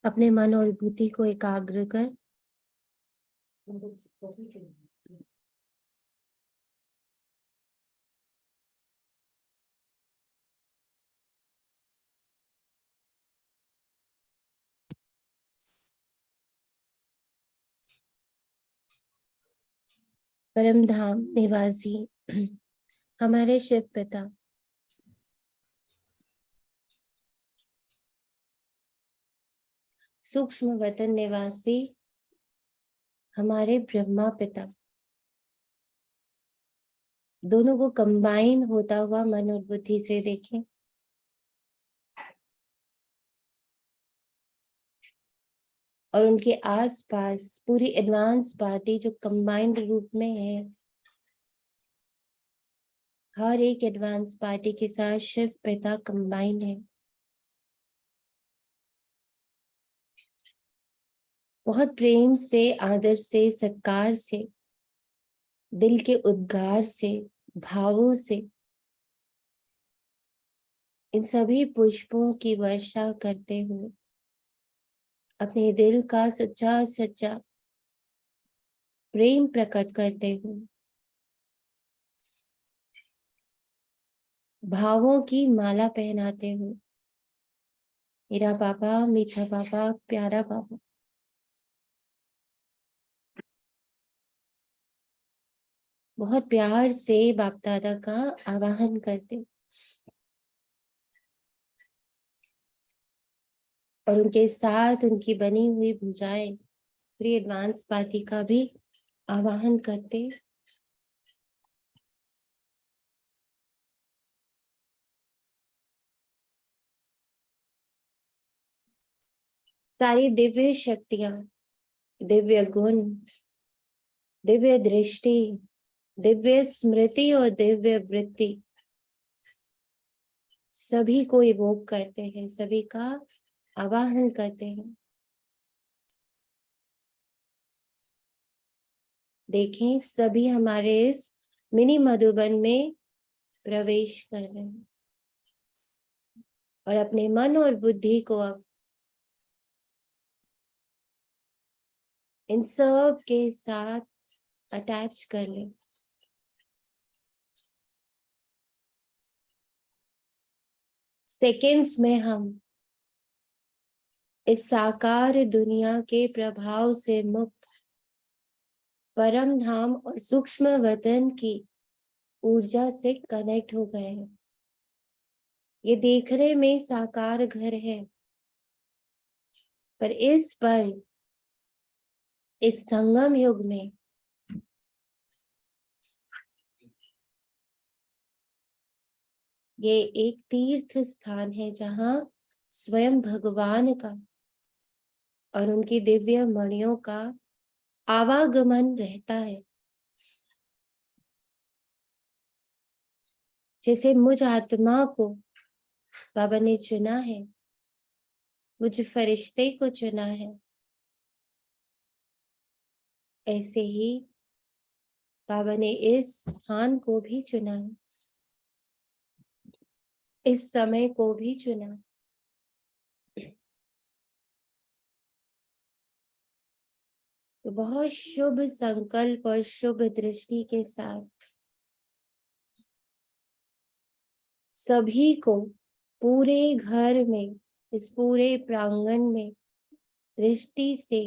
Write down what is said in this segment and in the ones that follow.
अपने मन और बुद्धि को एकाग्र कर परम धाम निवासी हमारे शिव पिता सूक्ष्म वतन निवासी हमारे ब्रह्मा पिता, दोनों को कंबाइन होता हुआ मन और बुद्धि से देखें। और उनके आसपास पूरी एडवांस पार्टी जो कंबाइंड रूप में है, हर एक एडवांस पार्टी के साथ शिव पिता कंबाइंड है। बहुत प्रेम से, आदर से, सत्कार से, दिल के उद्गार से, भावों से इन सभी पुष्पों की वर्षा करते हुए अपने दिल का सच्चा सच्चा प्रेम प्रकट करते हुए भावों की माला पहनाते हुए, मेरा पापा, मीठा पापा, प्यारा पापा, बहुत प्यार से बाप दादा का आवाहन करते और उनके साथ उनकी बनी हुई भुजाएं पूरी एडवांस पार्टी का भी आवाहन करते। सारी दिव्य शक्तियां, दिव्य गुण, दिव्य दृष्टि, दिव्य स्मृति और दिव्य वृत्ति सभी को इवोक करते हैं, सभी का आवाहन करते हैं। देखें, सभी हमारे इस मिनी मधुबन में प्रवेश कर रहे हैं और अपने मन और बुद्धि को अब इन सब के साथ अटैच कर लें। सेकेंड्स में हम इस साकार दुनिया के प्रभाव से मुक्त परम धाम और सूक्ष्म वतन की ऊर्जा से कनेक्ट हो गए हैं। ये देखने में साकार घर है, पर इस पल, इस संगम युग में ये एक तीर्थ स्थान है जहां स्वयं भगवान का और उनकी दिव्य मणियों का आवागमन रहता है। जैसे मुझ आत्मा को बाबा ने चुना है, मुझ फरिश्ते को चुना है, ऐसे ही बाबा ने इस स्थान को भी चुना है, इस समय को भी चुना। तो बहुत शुभ संकल्प और शुभ दृष्टि के साथ सभी को पूरे घर में, इस पूरे प्रांगण में दृष्टि से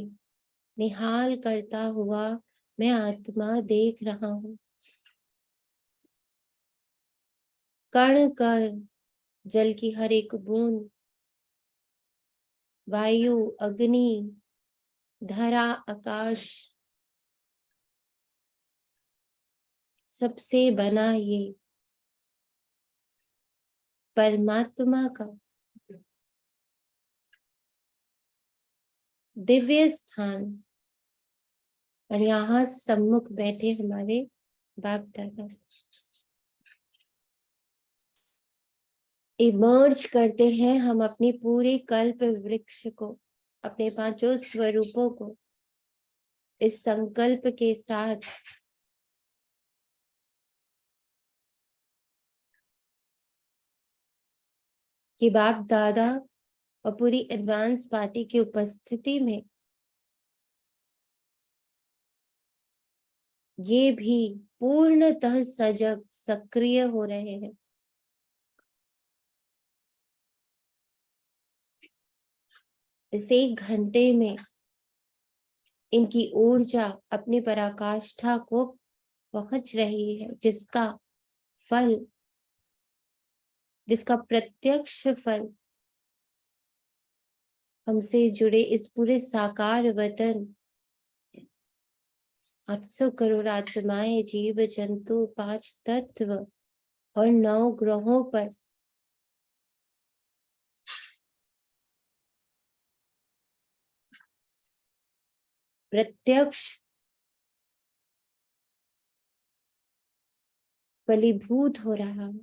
निहाल करता हुआ मैं आत्मा देख रहा हूं। कण कण, जल की हर एक बूंद, वायु, अग्नि, धरा, आकाश, सबसे बना ये परमात्मा का दिव्य स्थान, और यहाँ सम्मुख बैठे हमारे बाप दादा इमर्ज करते हैं हम अपनी पूरी कल्प वृक्ष को, अपने पांचों स्वरूपों को इस संकल्प के साथ कि बाप दादा और पूरी एडवांस पार्टी की उपस्थिति में ये भी पूर्णतः सजग सक्रिय हो रहे हैं। इस 1 घंटे में इनकी ऊर्जा अपनी पराकाष्ठा को पहुंच रही है, जिसका प्रत्यक्ष फल हमसे जुड़े इस पूरे साकार वतन 800 करोड़ आत्माएं, जीव जंतु, 5 तत्व और 9 ग्रहों पर प्रत्यक्ष फलीभूत हो रहा है।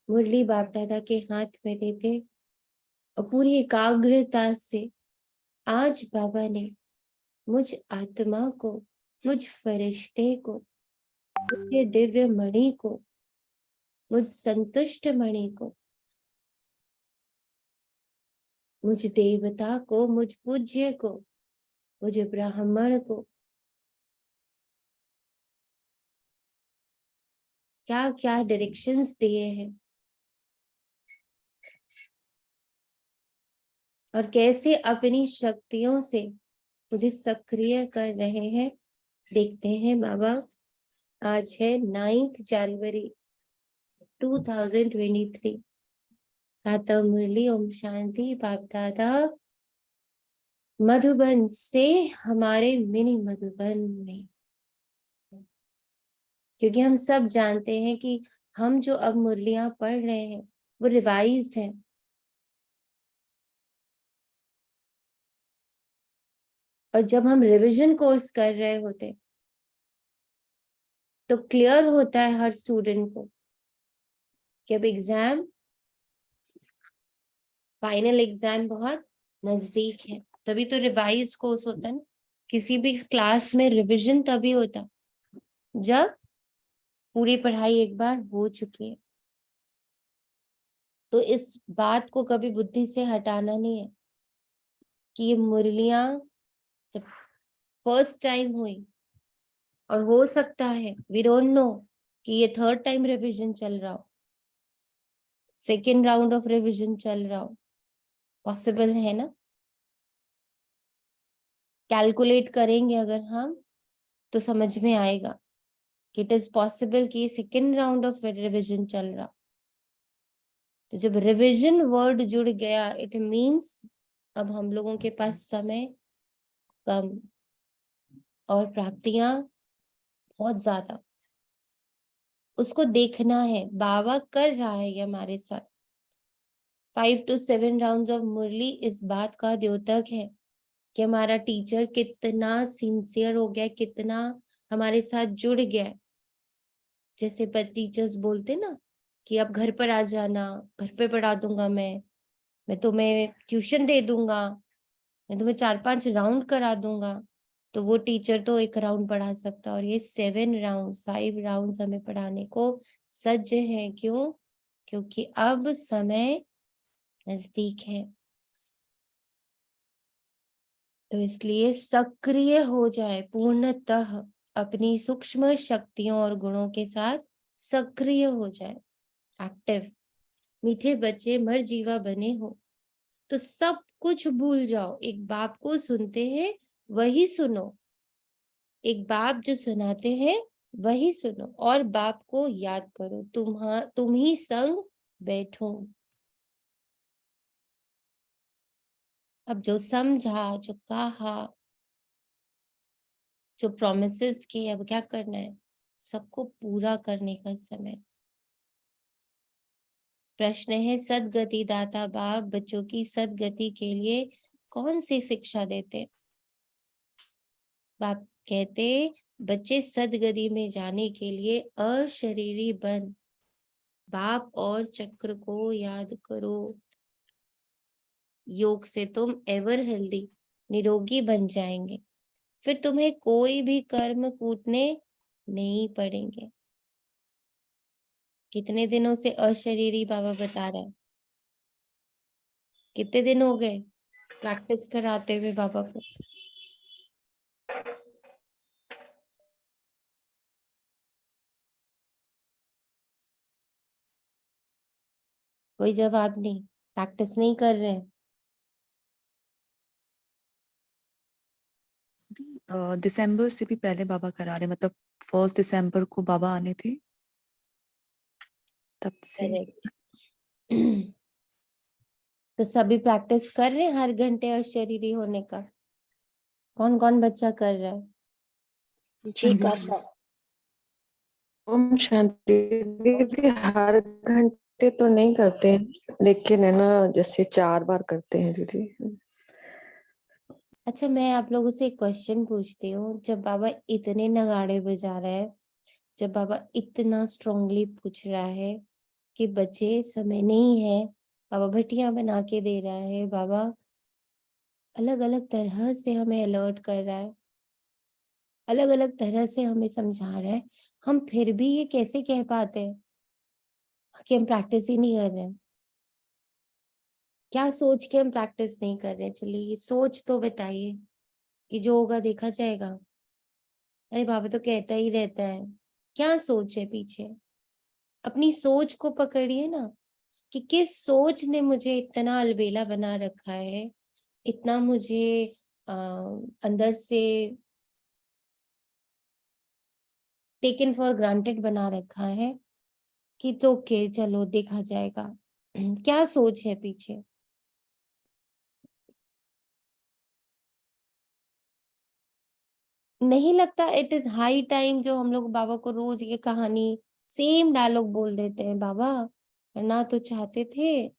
मुरली बाप दादा के हाथ में देते और पूरी एकाग्रता से आज बाबा ने मुझ आत्मा को, मुझ फरिश्ते को, मुझे दिव्य मणि को, मुझ संतुष्ट मणि को, मुझ देवता को, मुझ पूज्य को, मुझ ब्राह्मण को क्या क्या डायरेक्शंस दिए हैं और कैसे अपनी शक्तियों से मुझे सक्रिय कर रहे हैं। देखते हैं बाबा। आज है 9 जनवरी 2023। प्रातः मुरली ओम शांति। बाप दादा मधुबन से हमारे मिनी मधुबन में, क्योंकि हम सब जानते हैं कि हम जो अब मुरलियां पढ़ रहे हैं वो रिवाइज्ड है। और जब हम रिवीजन कोर्स कर रहे होते तो क्लियर होता है हर स्टूडेंट को कि अब एग्जाम, फाइनल एग्जाम बहुत नजदीक है। तभी तो रिवाइज कोर्स होता है ना। किसी भी क्लास में रिवीजन तभी होता जब पूरी पढ़ाई एक बार हो चुकी है। तो इस बात को कभी बुद्धि से हटाना नहीं है कि ये मुरलियां जब फर्स्ट टाइम हुई, और हो सकता है, वी डोंट नो, कि ये 3rd टाइम रिवीजन चल रहा हो, 2nd राउंड ऑफ रिवीजन चल रहा हो, पॉसिबल है ना। कैलकुलेट करेंगे अगर हम तो समझ में आएगा कि इट इज पॉसिबल कि 2nd राउंड ऑफ रिवीजन चल रहा। तो जब रिवीजन वर्ड जुड़ गया, इट मींस अब हम लोगों के पास समय कम और प्राप्तियां बहुत ज्यादा। उसको देखना है, बाबा कर रहा है ये हमारे साथ। 5 to 7 राउंड ऑफ मुरली इस बात का द्योतक है कि हमारा टीचर कितना सिंसियर हो गया, कितना हमारे साथ जुड़ गया। जैसे टीचर्स बोलते ना कि अब घर पर आ जाना, घर पे पढ़ा दूंगा, मैं तुम्हें ट्यूशन दे दूंगा, मैं तुम्हें 4-5 राउंड करा दूंगा। तो वो टीचर तो 1 राउंड पढ़ा सकता, और ये 5 राउंड हमें पढ़ाने को सज्ज है। क्यों? क्योंकि अब समय नजदीक है। तो इसलिए सक्रिय हो जाए, पूर्णतः अपनी सूक्ष्म शक्तियों और गुणों के साथ सक्रिय हो जाए, एक्टिव। मीठे बच्चे मर जीवा बने हो तो सब कुछ भूल जाओ। एक बाप को सुनते हैं वही सुनो, एक बाप जो सुनाते हैं वही सुनो, और बाप को याद करो। तुम ही संग बैठो। अब जो समझा, जो कहा, जो प्रोमिसेस किए, अब क्या करना है? सबको पूरा करने का समय। प्रश्न है, सदगति दाता बाप बच्चों की सदगति के लिए कौन सी शिक्षा देते? बाप कहते बच्चे सदगति में जाने के लिए अशरीरी बन बाप और चक्र को याद करो। योग से तुम एवर हेल्दी, निरोगी बन जाएंगे। फिर तुम्हें कोई भी कर्म कूटने नहीं पड़ेंगे। कितने दिनों से अशरीरी बाबा बता रहा है? कितने दिन हो गए प्रैक्टिस कराते हुए बाबा को? कोई जवाब नहीं। प्रैक्टिस नहीं कर रहे हैं? दिसंबर से भी पहले बाबा करा रहे, मतलब 1 दिसंबर को बाबा आने थे तब से। करेक्ट। तो सभी प्रैक्टिस कर रहे हैं हर घंटे अशरीरी होने का? कौन कौन बच्चा कर रहा है? जी करता। ओम शांति दीदी, हर घंटे तो नहीं करते हैं, लेकिन है ना जैसे 4 बार करते हैं दीदी। अच्छा, मैं आप लोगों से एक क्वेश्चन पूछती हूँ। जब बाबा इतने नगाड़े बजा रहे हैं, जब बाबा इतना स्ट्रांगली पूछ रहा है कि बच्चे समय नहीं है, बाबा भटियां बना के दे रहा है, बाबा अलग अलग तरह से हमें अलर्ट कर रहा है, अलग अलग तरह से हमें समझा रहा है, हम फिर भी ये कैसे कह पाते हैं कि हम प्रैक्टिस ही नहीं कर रहे हैं? क्या सोच के हम प्रैक्टिस नहीं कर रहे हैं? चलिए ये सोच तो बताइए कि जो होगा देखा जाएगा। अरे बाबा तो कहता ही रहता है। क्या सोच है पीछे? अपनी सोच को पकड़िए ना, कि किस सोच ने मुझे इतना अलबेला बना रखा है, इतना मुझे अंदर से टेकन फॉर ग्रांटेड बना रखा है कि तो के चलो देखा जाएगा। क्या सोच है पीछे? नहीं लगता इट इज हाई टाइम जो हम लोग बाबा को रोज ये कहानी सेम डायलॉग बोल देते हैं? बाबा करना तो चाहते थे,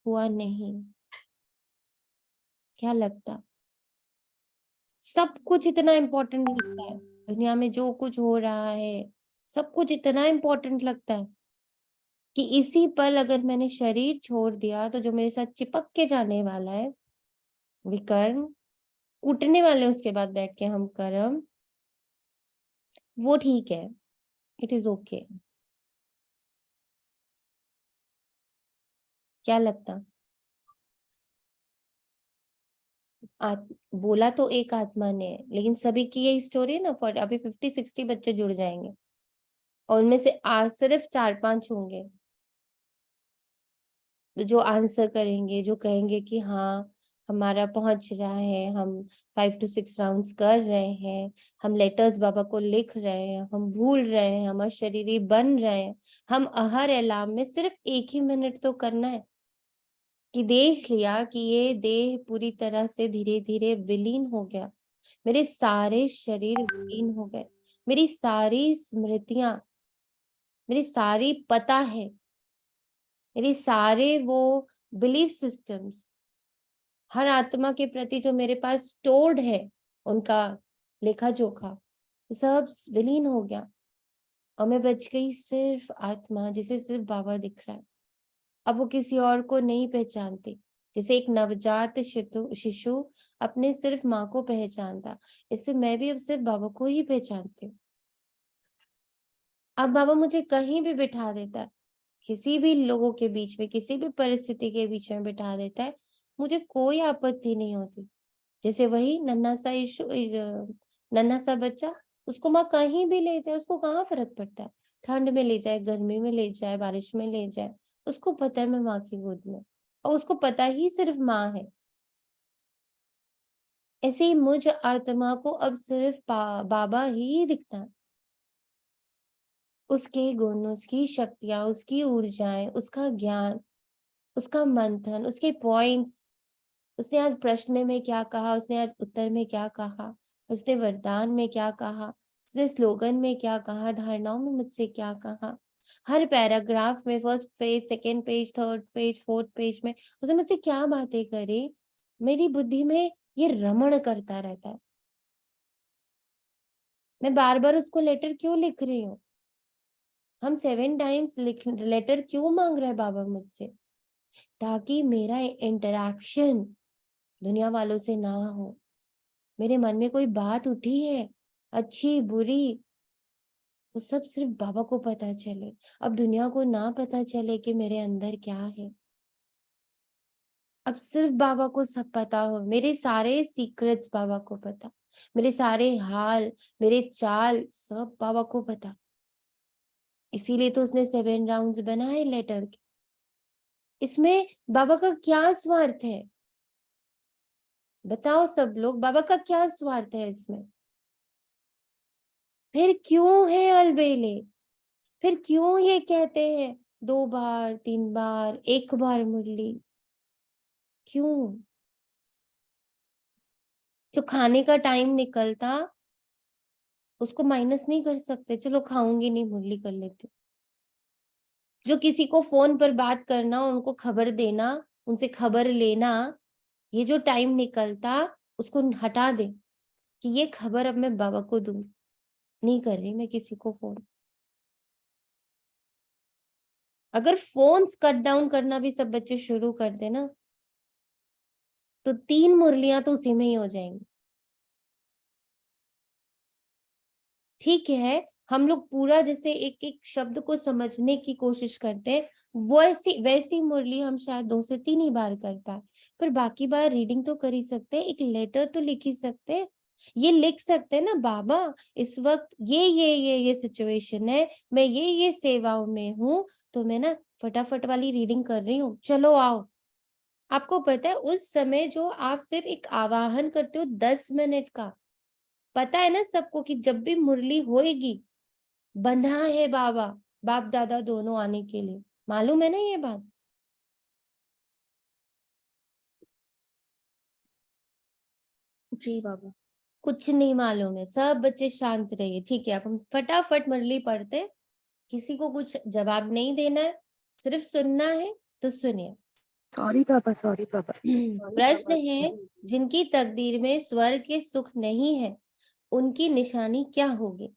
हुआ नहीं। क्या लगता? सब कुछ इतना इम्पोर्टेंट लगता है दुनिया में, जो कुछ हो रहा है सब कुछ इतना इम्पोर्टेंट लगता है कि इसी पल अगर मैंने शरीर छोड़ दिया तो जो मेरे साथ चिपक के जाने वाला है विकर्म, कूटने वाले उसके बाद बैठ के हम कर्म, वो ठीक है, इट इज ओके। क्या लगता? बोला तो एक आत्मा ने है, लेकिन सभी की यही स्टोरी है ना। फॉर अभी 50-60 बच्चे जुड़ जाएंगे और उनमें से आज सिर्फ 4-5 होंगे जो आंसर करेंगे, जो कहेंगे कि हाँ हमारा पहुंच रहा है, हम 5 to 6 राउंड्स कर रहे हैं, हम लेटर्स बाबा को लिख रहे हैं, हम भूल रहे हैं, हम अशरीरी बन रहे हैं। हम हर एलाम में सिर्फ 1 ही मिनट तो करना है कि देख लिया कि ये देह पूरी तरह से धीरे धीरे विलीन हो गया, मेरे सारे शरीर विलीन हो गए, मेरी सारी स्मृतियां, मेरी सारी पता है, मेरे सारे वो बिलीफ सिस्टम्स, हर आत्मा के प्रति जो मेरे पास स्टोर्ड है, उनका लेखा जोखा सब विलीन हो गया और मैं बच गई सिर्फ आत्मा जिसे सिर्फ बाबा दिख रहा है। अब वो किसी और को नहीं पहचानती। जैसे एक नवजात शिशु अपने सिर्फ माँ को पहचानता, इससे मैं भी अब सिर्फ बाबा को ही पहचानती हूँ। अब बाबा मुझे कहीं भी बिठा देता है, किसी भी लोगों के बीच में, किसी भी परिस्थिति के बीच में बिठा देता है, मुझे कोई आपत्ति नहीं होती। जैसे वही नन्हा सा बच्चा, उसको माँ कहीं भी ले जाए, उसको कहाँ फर्क पड़ता है? ठंड में ले जाए, गर्मी में ले जाए, बारिश में ले जाए, उसको पता है मैं माँ की गोद में, और उसको पता ही सिर्फ माँ है। ऐसे ही मुझ आत्मा को अब सिर्फ बाबा ही दिखता है। उसके गुण, उसकी शक्तियां, उसकी ऊर्जाएं, उसका ज्ञान, उसका मंथन, उसके पॉइंट्स, उसने आज प्रश्न में क्या कहा, उसने आज उत्तर में क्या कहा, उसने वरदान में क्या कहा, उसने स्लोगन में क्या कहा, धारणाओं में मुझसे क्या कहा, हर पैराग्राफ में, first page, second page, third page, fourth page में उसने मुझसे क्या बातें करी, मेरी बुद्धि में ये रमण करता रहता है। मैं बार बार उसको लेटर क्यों लिख रही हूँ? हम 7 टाइम्स लेटर क्यों मांग रहे हैं बाबा मुझसे? ताकि मेरा इंटरैक्शन दुनिया वालों से ना हो। मेरे मन में कोई बात उठी है, अच्छी बुरी, वो सब सिर्फ बाबा को पता चले। अब दुनिया को ना पता चले कि मेरे अंदर क्या है। अब सिर्फ बाबा को सब पता हो, मेरे सारे सीक्रेट्स बाबा को पता, मेरे सारे हाल, मेरे चाल सब बाबा को पता। इसीलिए तो उसने 7 राउंड्स बनाए लेटर के। इसमें बाबा का क्या स्वार्थ है? बताओ सब लोग, बाबा का क्या स्वार्थ है इसमें? फिर क्यों है अलबेले? फिर क्यों ये कहते हैं 2 बार 3 बार 1 बार मुरली? क्यों? जो खाने का टाइम निकलता उसको माइनस नहीं कर सकते, चलो खाऊंगी नहीं मुरली कर लेती। जो किसी को फोन पर बात करना, उनको खबर देना, उनसे खबर लेना, ये जो टाइम निकलता उसको हटा दे कि ये खबर अब मैं बाबा को दूं। नहीं कर रही मैं किसी को फोन। अगर फोन्स कट डाउन करना भी सब बच्चे शुरू कर दे ना, तो 3 मुरलियां तो उसी में ही हो जाएंगी। ठीक है, हम लोग पूरा जैसे एक एक शब्द को समझने की कोशिश करते हैं, वैसी वैसी मुरली हम शायद 2 से 3 ही बार कर पाए, पर बाकी बार रीडिंग तो कर ही सकते हैं, एक लेटर तो लिख ही सकते हैं। ये लिख सकते हैं ना, बाबा इस वक्त ये सिचुएशन है, मैं ये सेवाओं में हूँ, तो मैं ना फटाफट वाली रीडिंग कर रही हूँ, चलो आओ। आपको पता है उस समय जो आप सिर्फ एक आवाहन करते हो 10 मिनट का, पता है ना सबको कि जब भी मुरली होएगी बंधा है बाबा, बाप दादा दोनों आने के लिए, मालूम है ना ये बात? जी बाबा। कुछ नहीं मालूम है, सब बच्चे शांत रहिए। ठीक है, अब हम फटाफट मुरली पढ़ते हैं। किसी को कुछ जवाब नहीं देना है, सिर्फ सुनना है तो सुनिए। सॉरी पापा, सॉरी पापा। प्रश्न है, जिनकी तकदीर में स्वर्ग के सुख नहीं है, उनकी निशानी क्या होगी?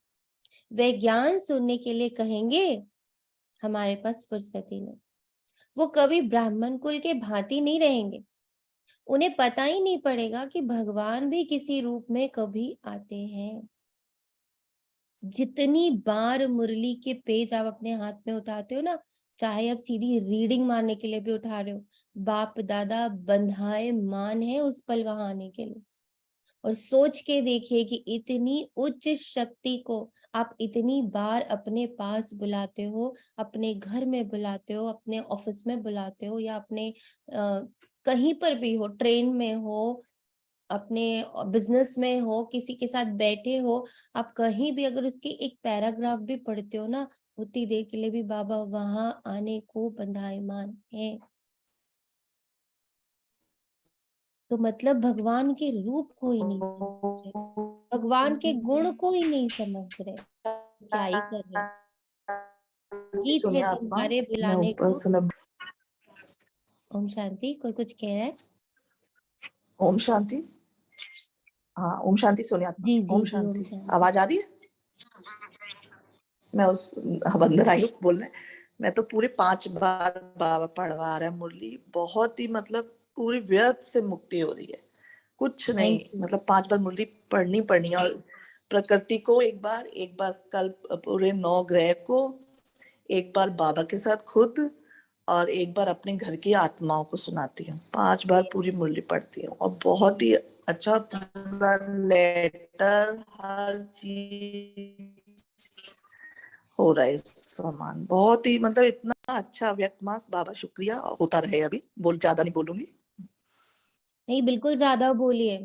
वे ज्ञान सुनने के लिए कहेंगे, हमारे पास फुर्सत ही नहीं। वो कभी ब्राह्मण कुल के भांति नहीं रहेंगे, उन्हें पता ही नहीं पड़ेगा कि भगवान भी किसी रूप में कभी आते हैं। जितनी बार मुरली के पेज आप अपने हाथ में उठाते हो ना, चाहे आप सीधी रीडिंग मारने के लिए भी उठा रहे हो, बाप दादा बंधाए मान है उस पल वहां आने के लिए। और सोच के देखिए कि इतनी उच्च शक्ति को आप इतनी बार अपने पास बुलाते हो, अपने घर में बुलाते हो, अपने ऑफिस में बुलाते हो, या अपने कहीं पर भी हो, ट्रेन में हो, अपने बिजनेस में हो, किसी के साथ बैठे हो, आप कहीं भी अगर उसकी एक पैराग्राफ भी पढ़ते हो ना, उतनी देर के लिए भी बाबा वहां आने को बंधायमान है। तो मतलब भगवान के रूप को ही नहीं समझ रहे, भगवान के गुण को ही नहीं समझ रहे, क्या ही कर रहे। गीत है सुनिए आत्मा, तुम्हारे मैं बुलाने ऊपर को। से मैं ओम शांति। कोई कुछ कह रहा है? ओम शांति। हाँ ओम शांति, सुनिए आत्मा। जी जी ओम जी, ओम शांति, शांति। आवाज आ रही है? मैं उस अब अंदर आई हूँ बोलने। मैं तो पूरे 5 बार बाबा पढ़वा रहा है मुरली, बहुत ही मतलब पूरी व्यर्थ से मुक्ति हो रही है, कुछ नहीं। Thank you. मतलब 5 बार मुरली पढ़नी है, और प्रकृति को एक बार कल पूरे 9 ग्रह को, एक बार बाबा के साथ खुद, और एक बार अपने घर की आत्माओं को सुनाती हूँ। 5 बार पूरी मुरली पढ़ती हूँ, और बहुत ही अच्छा लेटर हर चीज हो रहा है इस समान। बहुत ही मतलब इतना अच्छा व्यक्त मास बाबा, शुक्रिया, होता रहे। अभी ज्यादा नहीं बोलूंगी। नहीं, बिल्कुल ज्यादा बोलिए,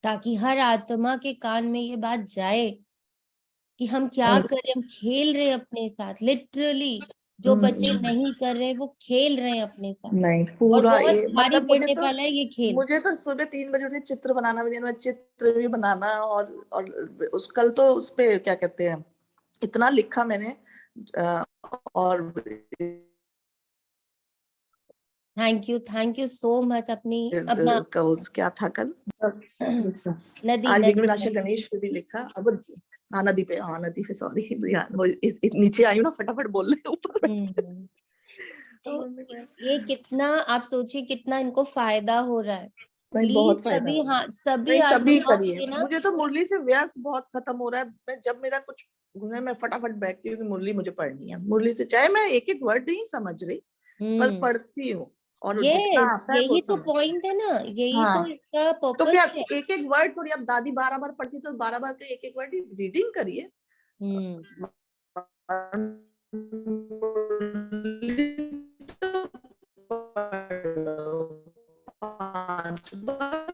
ताकि हर आत्मा के कान में ये बात जाए कि हम क्या कर रहे हैं। हम खेल रहे हैं अपने साथ, लिटरली। जो बच्चे नहीं कर रहे वो खेल रहे हैं अपने साथ, नहीं और पूरा बहुत ये भारी मतलब पड़ने वाला है ये खेल। मुझे तो सुबह 3 बजे उठे चित्र बनाना भी नहीं, मैं चित्र भी बनाना, और उस कल तो उस पे क्या कहते हैं, इतना लिखा मैंने। और थैंक यू सो मच। अपनी अपना क्या था कल, नदी आज नदी विघ्नविनाशक नदी। गणेश पे भी लिखा। अब हाँ नदी पे सॉरी, नीचे आई हूँ ना, फटाफट बोल रहे ऊपर तो ये कितना, आप सोचिए कितना इनको फायदा हो रहा है। नहीं, बहुत प्लीज फायदा सभी, है। हाँ सभी नहीं, सभी आत्माओं करिए। के ना, मुझे तो मुरली से व्यर्थ बहुत खत्म हो रहा है। मैं जब मेरा कुछ गुजरे, मैं फटाफट बैठती हूँ कि मुरली मुझे पढ़नी है। मुरली से चाहे मैं एक एक वर्ड नहीं समझ रही, पर पढ़ती हूँ, और जितना यस, आता है वो यही तो समझ। पॉइंट है ना, यही तो हाँ, इसका तो क्या पर्पस है। एक एक वर्ड थोड़ी, अब दादी 12 बार पढ़ती तो 12 बार के एक एक वर्ड रीडिंग करिए। हम्म पांच बार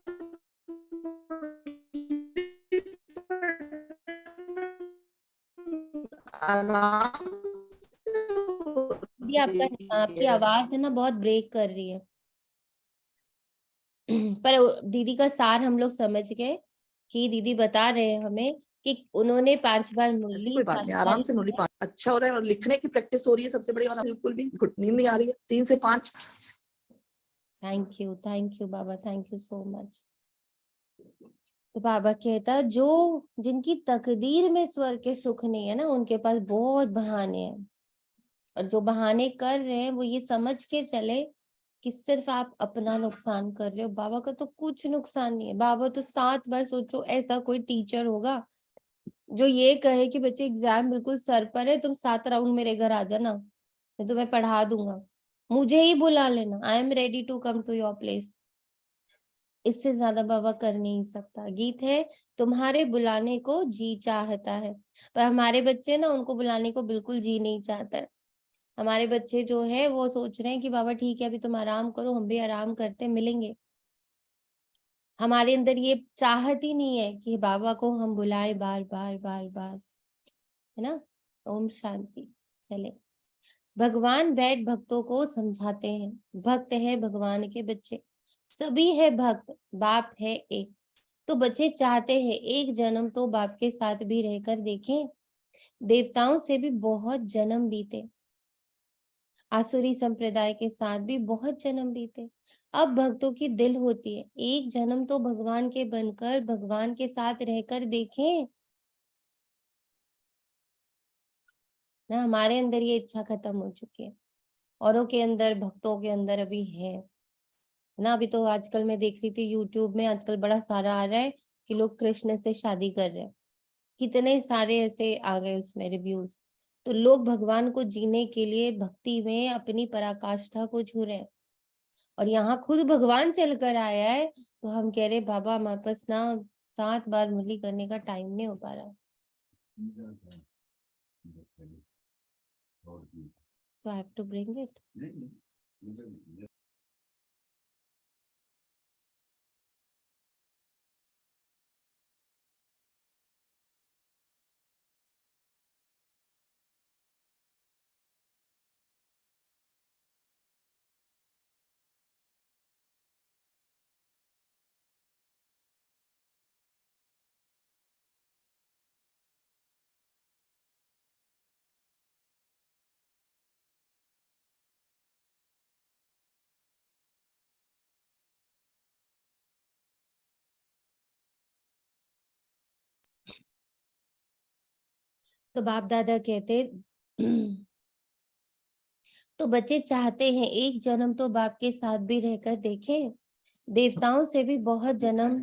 आराम से ये आपका, आपकी होती आवाज है ना बहुत ब्रेक कर रही है। पर दीदी का सार हम लोग समझ गए कि दीदी बता रहे हैं हमें कि उन्होंने 5 बार ऐसी मुरली, कोई बात 5 नहीं, बार। आराम से मुरली पाठ अच्छा हो रहा है, और लिखने की प्रैक्टिस हो रही है सबसे बड़ी, और बिल्कुल भी नींद नहीं आ रही है। 3 से 5। Thank you Baba, thank you so much. तो बाबा कहता, जो जिनकी तकदीर में स्वर्ग के सुख नहीं है ना, उनके पास बहुत बहाने हैं, और जो बहाने कर रहे हैं वो ये समझ के चले कि सिर्फ आप अपना नुकसान कर रहे हो। बाबा का तो कुछ नुकसान नहीं है। बाबा तो 7 बार, सोचो ऐसा कोई टीचर होगा जो ये कहे कि बच्चे एग्जाम बिल्कुल सर पर है, तुम 7 राउंड मेरे घर आ जाना, मैं तुम्हें पढ़ा दूंगा, मुझे ही बुला लेना, I am ready to come to your place. इससे ज्यादा बाबा कर नहीं सकता। गीत है, तुम्हारे बुलाने को जी चाहता है, पर हमारे बच्चे ना उनको बुलाने को बिल्कुल जी नहीं चाहता है। हमारे बच्चे जो है वो सोच रहे हैं कि बाबा ठीक है, अभी तुम आराम करो, हम भी आराम करते मिलेंगे। हमारे अंदर ये चाहत ही नहीं है कि बाबा को हम बुलाएं बार बार बार बार, है ना। ओम शांति। चले, भगवान बैठ भक्तों को समझाते हैं। भक्त है भगवान के बच्चे, सभी है भक्त, बाप है एक। तो बच्चे चाहते हैं एक जन्म तो बाप के साथ भी रहकर देखें। देवताओं से भी बहुत जन्म बीते, आसुरी संप्रदाय के साथ भी बहुत जन्म बीते। अब भक्तों की दिल होती है एक जन्म तो भगवान के बनकर भगवान के साथ रहकर देखें ना। हमारे अंदर ये इच्छा खत्म हो चुकी है, औरों के अंदर, भक्तों के अंदर अभी है ना। अभी तो आजकल मैं देख रही थी यूट्यूब में, आजकल बड़ा सारा आ रहा है कि लोग कृष्ण से शादी कर रहे हैं, कितने सारे ऐसे आ गए उसमें रिव्यूज। तो लोग भगवान को जीने के लिए भक्ति में अपनी पराकाष्ठा को छू रहे हैं, और यहाँ खुद भगवान चल कर आया है। तो हम कह रहे बाबा हमारे पास ना 7 बार मुरली करने का टाइम नहीं हो पा रहा, तो I have to bring it. तो बाप दादा कहते तो बच्चे चाहते हैं एक जन्म तो बाप के साथ भी रहकर देखें। देवताओं से भी बहुत जन्म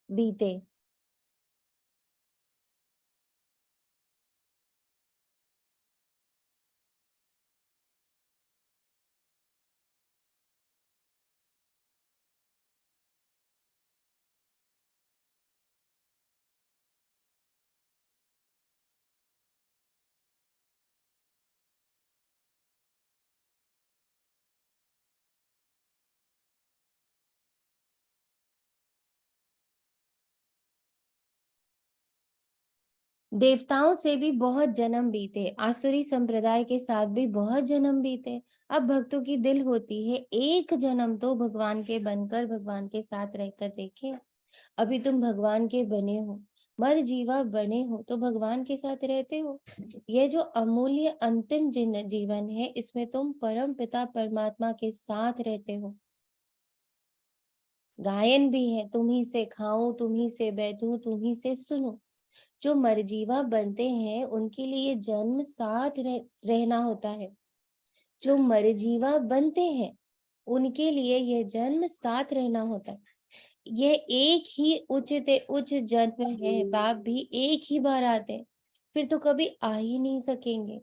बीते, देवताओं से भी बहुत जन्म बीते, आसुरी संप्रदाय के साथ भी बहुत जन्म बीते। अब भक्तों की दिल होती है एक जन्म तो भगवान के बनकर भगवान के साथ रहकर देखें। अभी तुम भगवान के बने हो, मर जीवा बने हो, तो भगवान के साथ रहते हो। यह जो अमूल्य अंतिम जीवन है, इसमें तुम परम पिता परमात्मा के साथ रहते हो। गायन भी है, तुम ही से खाऊं, तुम ही से बैठूं, तुम ही से सुनूं। जो मरजीवा बनते हैं उनके लिए जन्म साथ रहना होता है। जो मरजीवा बनते हैं उनके लिए यह जन्म साथ रहना होता है। ये एक ही उच्च जन्म है, बाप भी एक ही बार आते हैं, फिर तो कभी आ ही नहीं सकेंगे।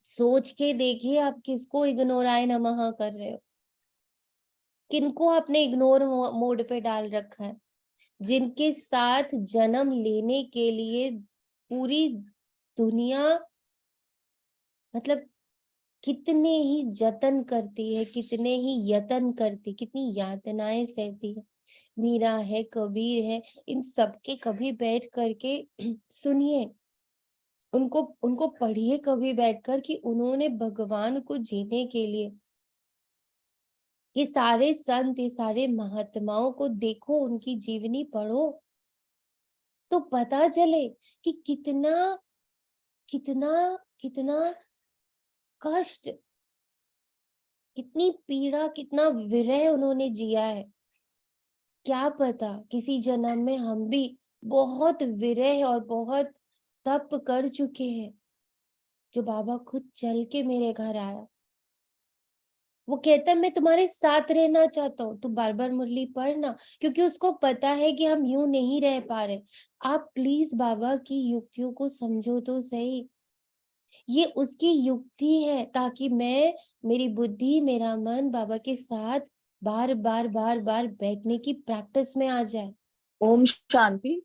सोच के देखिए आप किसको इग्नोराय नमः कर रहे हो, किनको आपने इग्नोर मोड पे डाल रखा है, जिनके साथ जन्म लेने के लिए पूरी दुनिया मतलब कितने ही जतन करती है, कितने ही यतन करती, कितनी यातनाएं सहती है। मीरा है, कबीर है, इन सबके कभी बैठ करके सुनिए, उनको उनको पढ़िए कभी बैठकर कि उन्होंने भगवान को जीने के लिए, ये सारे संत, ये सारे महात्माओं को देखो, उनकी जीवनी पढ़ो तो पता चले कि कितना कितना कितना कष्ट, कितनी पीड़ा, कितना विरह उन्होंने जिया है। क्या पता किसी जन्म में हम भी बहुत विरह और बहुत तप कर चुके हैं, जो बाबा खुद चल के मेरे घर आया। वो कहता है मैं तुम्हारे साथ रहना चाहता हूँ, तू बार बार मुरली पढ़ना, क्योंकि उसको पता है कि हम यूं नहीं रह पा रहे। आप प्लीज बाबा की युक्तियों को समझो तो सही। ये उसकी युक्ति है ताकि मेरी बुद्धि, मेरा मन बाबा के साथ बार बार बार बार बैठने की प्रैक्टिस में आ जाए। ओम शांति।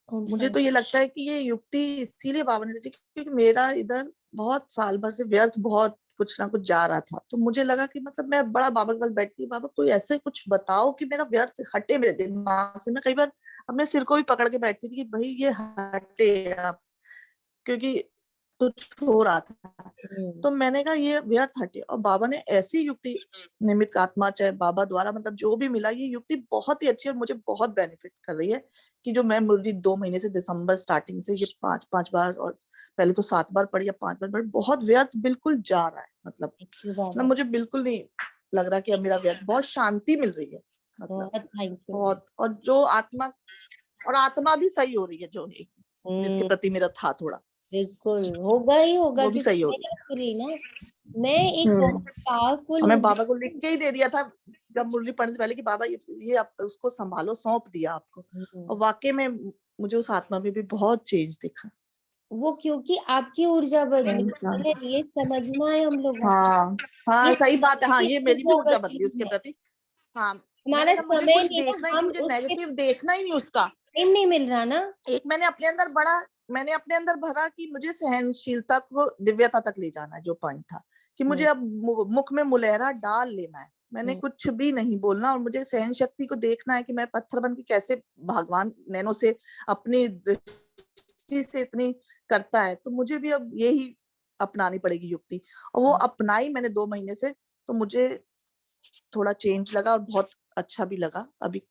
ओम मुझे तो शांति। ये लगता है कि ये युक्ति इसीलिए बाबा ने रची, क्योंकि मेरा इधर बहुत साल भर से व्यर्थ बहुत कुछ ना कुछ जा रहा था। तो मुझे लगा कि मतलब मैं बड़ा बाबा के पास बैठती, बाबा कोई ऐसे कुछ बताओ कि मेरा व्यर्थ हटे मेरे दिमाग से। मैं कई बार अपने सिर को भी पकड़ के बैठती थी कि भाई ये हटे अब, क्योंकि कुछ हो रहा था। तो मैंने कहा ये व्यर्थ हटे, और बाबा ने ऐसी युक्ति, निमित्त आत्मा चाहे बाबा द्वारा मतलब जो भी मिला, ये युक्ति बहुत ही अच्छी और मुझे बहुत बेनिफिट कर रही है। कि जो मैं मुरली 2 महीने से, दिसंबर स्टार्टिंग से, ये 5 बार, और पहले तो 7 बार पढ़ी, या 5 बार पढ़ी, बहुत व्यर्थ बिल्कुल जा रहा है। मतलब मुझे बिल्कुल नहीं लग रहा कि अब मेरा व्यर्थ, बहुत शांति मिल रही है। मतलब बहुत थैंक यू। बहुत, और जो आत्मा, और आत्मा भी सही हो रही है, जो जिसके प्रति मेरा था थोड़ा, बिल्कुल होगा ही होगा, वो भी क्योंकि सही हो मैं रही है। एक्चुअली ना, मैं एक बहुत पावरफुल और मैं ऊर्जा। बाबा को लिख के ही दे दिया था जब मुरली पढ़ने से पहले कि बाबा ये आप उसको संभालो, सौंप दिया आपको। और वाकई में मुझे उस आत्मा में भी बहुत चेंज दिखा। वो क्योंकि आपकी ऊर्जा बदली है, ये समझना है हम लोगों को। हाँ हाँ, ये सही बात है। हाँ, आपकी ये मेरी भी ऊर्जा बदली ईगो उसके है, प्रति। हाँ, मैंने हमारा कहा मुझे समय कुछ नहीं देखना ना, ही नहीं, हम मुझे उसके नेगेटिव देखना ही नहीं उसका। टाइम नहीं मिल रहा ना। एक मैंने अपने अंदर भरा कि मुझे सहनशीलता को दिव्यता तक ले जाना है, जो पॉइंट था कि मुझे अब मुख में मुलहरा डाल लेना है, मैंने कुछ भी नहीं बोलना, और मुझे सहन शक्ति को देखना है कि मैं पत्थर बन के कैसे भगवान नैनो से अपनी दृष्टि से इतनी करता है। तो मुझे भी अब यही अपनानी पड़ेगी युक्ति, और वो अपनाई मैंने 2 महीने से। तो मुझे थोड़ा चेंज लगा और बहुत अच्छा भी लगा अभी।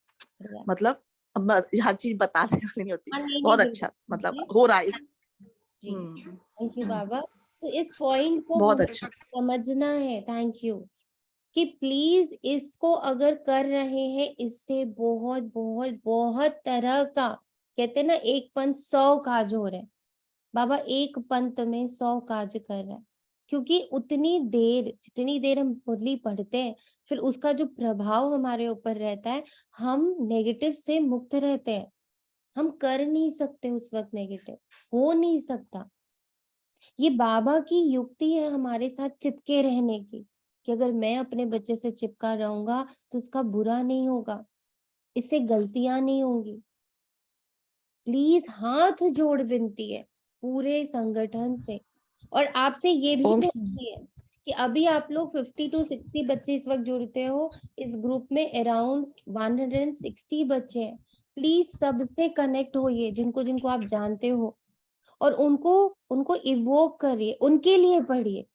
मतलब अब हर चीज बताने वाली नहीं होती, हाँ, नहीं नहीं बहुत अच्छा बिल्कुल मतलब जी। हो रहा है। जी थैंक यू बाबा। तो इस पॉइंट को बहुत हमें अच्छा। समझना है, थैंक यू, कि प्लीज इसको अगर कर रहे हैं, इससे बहुत बहुत बहुत तरह का, कहते हैं ना, एक पंथ 100 काज हो रहे हैं। बाबा एक पंथ में 100 काज कर रहा है, क्योंकि उतनी देर, जितनी देर हम मुरली पढ़ते हैं, फिर उसका जो प्रभाव हमारे ऊपर रहता है, हम नेगेटिव से मुक्त रहते हैं। हम कर नहीं सकते उस वक्त नेगेटिव, हो नहीं सकता। ये बाबा की युक्ति है हमारे साथ चिपके रहने की, कि अगर मैं अपने बच्चे से चिपका रहूंगा तो इसका बुरा नहीं होगा, इससे गलतियां नहीं होंगी। प्लीज हाथ जोड़ विनती है पूरे संगठन से, और आपसे ये भी ओम विनती है कि अभी आप लोग 50 to 60 बच्चे इस वक्त जुड़ते हो, इस ग्रुप में अराउंड 160 बच्चे हैं। प्लीज सबसे कनेक्ट होइए, जिनको जिनको आप जानते हो, और उनको उनको इवोक करिए, उनके लिए पढ़िए,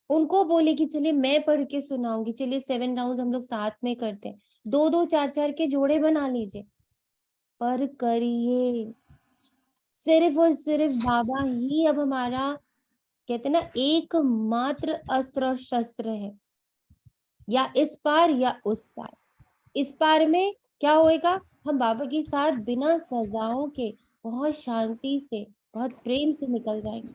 उनको बोले कि चलिए मैं पढ़ के सुनाऊंगी, चलिए 7 राउंड हम लोग साथ में करते हैं, 2-2 4-4 के जोड़े बना लीजिए, पर करिए। सिर्फ और सिर्फ बाबा ही अब हमारा, कहते ना, एकमात्र अस्त्र और शस्त्र है, या इस पार या उस पार। इस पार में क्या होएगा, हम बाबा के साथ बिना सजाओं के बहुत शांति से, बहुत प्रेम से निकल जाएंगे।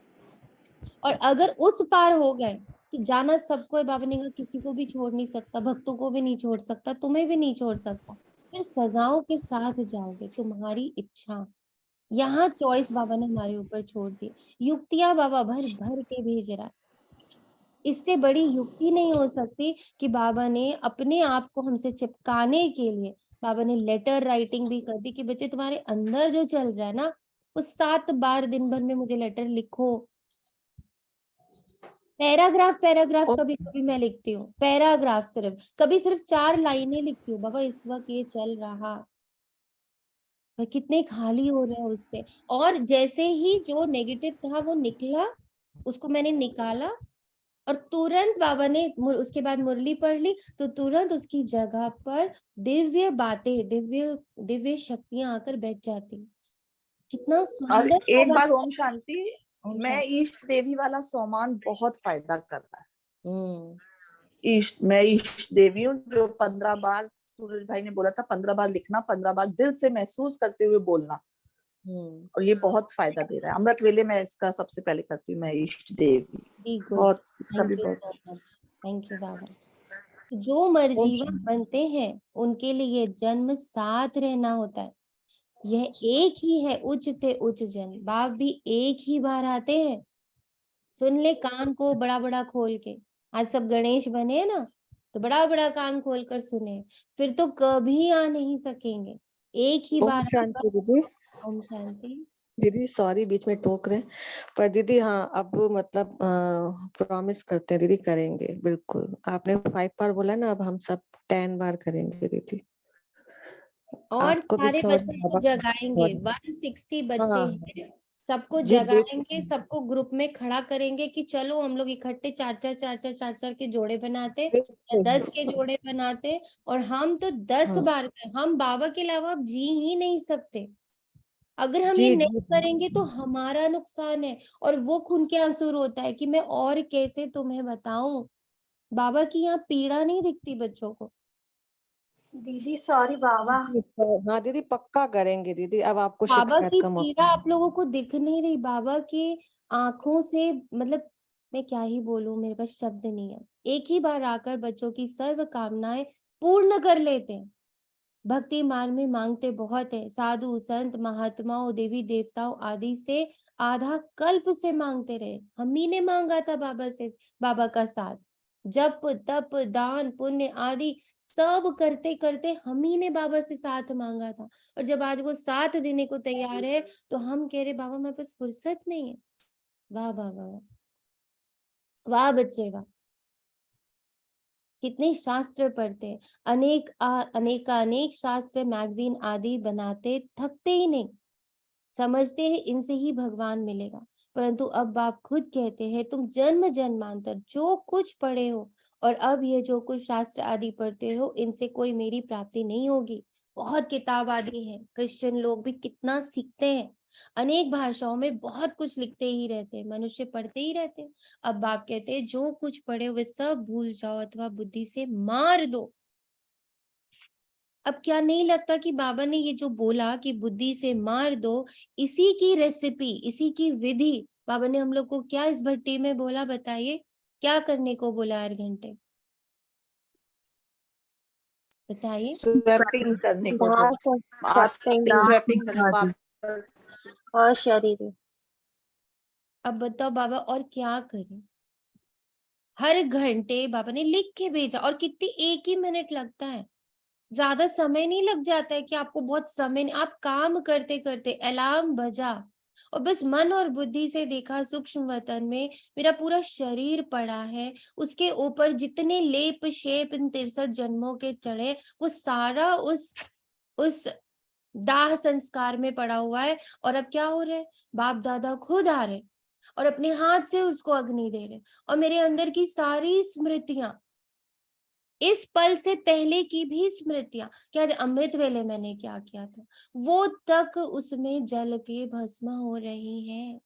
और अगर उस पार हो गए कि जाना सबको है, बाबा ने कहा किसी को भी छोड़ नहीं सकता, भक्तों को भी नहीं छोड़ सकता, तुम्हें भी नहीं छोड़ सकता, फिर सजाओं के साथ जाओगे, तुम्हारी इच्छा। यहाँ चॉइस बाबा ने हमारे ऊपर छोड़ दी। युक्तियां बाबा भर भर के भेज रहा है, इससे बड़ी युक्ति नहीं हो सकती कि बाबा ने अपने आप को हमसे चिपकाने के लिए बाबा ने लेटर राइटिंग भी कर दी कि बच्चे तुम्हारे अंदर जो चल रहा है ना, वो 7 बार दिन भर में मुझे लेटर लिखो। पैराग्राफ पैराग्राफ कभी कभी मैं लिखती हूँ, पैराग्राफ सिर्फ, कभी सिर्फ 4 लाइनें लिखती हूँ, बाबा इस वक्त ये चल रहा, भाई कितने खाली हो रहे हैं उससे। और जैसे ही जो नेगेटिव था वो निकला, उसको मैंने निकाला, और तुरंत बाबा ने उसके बाद मुरली पढ़ ली, तो तुरंत उसकी जगह पर दिव्य बातें, दिव्य दिव्य शक्तियां आकर बैठ जाती। कितना और सुंदर एक बाबा बार का- ओम शांति, ओम मैं शांति। ईष्ट देवी वाला सोमान बहुत फायदा कर रहा है। मैं ईष्ट देवी हूँ, जो 15 बार सूरज भाई ने बोला था 15 बार लिखना, 15 बार दिल से महसूस करते हुए बोलना, और ये बहुत फायदा दे रहा है। अमृत वेले मैं इसका सबसे पहले करती हूँ, मैं ईष्ट देवी गुड, बहुत, इसका भी थैंक यू बहुत। सो मच, थैंक यू बाबा। जो मर्जीवा बनते हैं उनके लिए जन्म साथ रहना होता है, यह एक ही है उच्च ते उच्च जन, बाप भी एक ही बार आते हैं। सुन ले कान को बड़ा बड़ा खोल के, आज सब गणेश बने हैं ना, तो बड़ा बड़ा कान खोल कर सुने, फिर तो कभी आ नहीं सकेंगे, एक ही ओम बार शांति आकर। दीदी। ओम शांति। दीदी सॉरी बीच में टोक रहे हैं, पर दीदी हाँ अब मतलब प्रॉमिस करते हैं दीदी, करेंगे बिल्कुल। आपने 5 बार बोला ना, अब हम सब 10 बार करेंगे दीदी। और आपको भी सारे सॉरी, बच्चों को बाबा को भी जगाएंगे, सॉरी। 160 बच्चे हाँ हैं, सबको जी जगाएंगे, बिल्कुल सबको ग्रुप में खड़ा करेंगे कि चलो हम लोग इकट्ठे 4-4 के जोड़े बनाते, या 10 के बिल्कुल। जोड़े बनाते, और हम तो 10 हाँ बार हम बाबा के अलावा अब जी ही नहीं सकते। अगर हम ये जी नहीं जी करेंगे तो हमारा नुकसान है, और वो खून के आंसू होता है कि मैं और कैसे तुम्हें बताऊं, बाबा की यहाँ पीड़ा नहीं दिखती बच्चों को। दीदी सॉरी बाबा। हाँ दीदी पक्का करेंगे दीदी, अब आपको बाबा शिकायत की का पीड़ा मौका। आप लोगों को दिख नहीं रही, बाबा की आंखों से, मतलब मैं क्या ही बोलूं, मेरे पास शब्द नहीं है। एक ही बार आकर बच्चों की सर्व कामनाएं पूर्ण कर लेते हैं। भक्ति मार्ग में मांगते बहुत है, साधु संत महात्माओं देवी देवताओं आदि से आधा कल्प से मांगते रहे। हम ही ने मांगा था बाबा से, बाबा का साथ, जप तप दान पुण्य आदि सब करते करते हम ही ने बाबा से साथ मांगा था। और जब आज वो साथ देने को तैयार है, तो हम कह रहे बाबा मेरे पास फुर्सत नहीं है। वाह वाह वाह वाह बच्चे वाह, कितने शास्त्र पढ़ते हैं, अनेक शास्त्र मैगजीन आदि बनाते, थकते ही नहीं, समझते हैं इनसे ही भगवान मिलेगा। परंतु अब बाप खुद कहते हैं तुम जन्म जन्मांतर जो कुछ पढ़े हो, और अब ये जो कुछ शास्त्र आदि पढ़ते हो, इनसे कोई मेरी प्राप्ति नहीं होगी। बहुत किताब आदि है, क्रिश्चियन लोग भी कितना सीखते हैं, अनेक भाषाओं में बहुत कुछ लिखते ही रहते हैं, मनुष्य पढ़ते ही रहते हैं। अब बाप कहते हैं जो कुछ पढ़े हुए सब भूल जाओ अथवा बुद्धि से मार दो। अब क्या नहीं लगता कि बाबा ने ये जो बोला कि बुद्धि से मार दो, इसी की रेसिपी, इसी की विधि बाबा ने हम लोग को क्या इस भट्टी में बोला, बताइए क्या करने को बोला 8 घंटे, बताइए। स्वैपिंग करने को स्वैपिंग और शरीर। अब बताओ बाबा और क्या करें। हर घंटे बाबा ने लिख के भेजा, और कितनी 1 ही मिनट लगता है, ज्यादा समय नहीं लग जाता है कि आपको बहुत समय नहीं, आप काम करते करते अलार्म बजा और बस मन और बुद्धि से देखा सूक्ष्म वतन में मेरा पूरा शरीर पड़ा है, उसके ऊपर जितने लेप शेप इन 63 जन्मों के चढ़े, वो सारा उस दाह संस्कार में पड़ा हुआ है। और अब क्या हो रहा है, बाप दादा खुद आ रहे और अपने हाथ से उसको अग्नि दे रहे, और मेरे अंदर की सारी स्मृतियां, इस पल से पहले की भी स्मृतियां, क्या अमृत वेले मैंने क्या किया था, वो तक उसमें जल के भस्म हो रही हैं।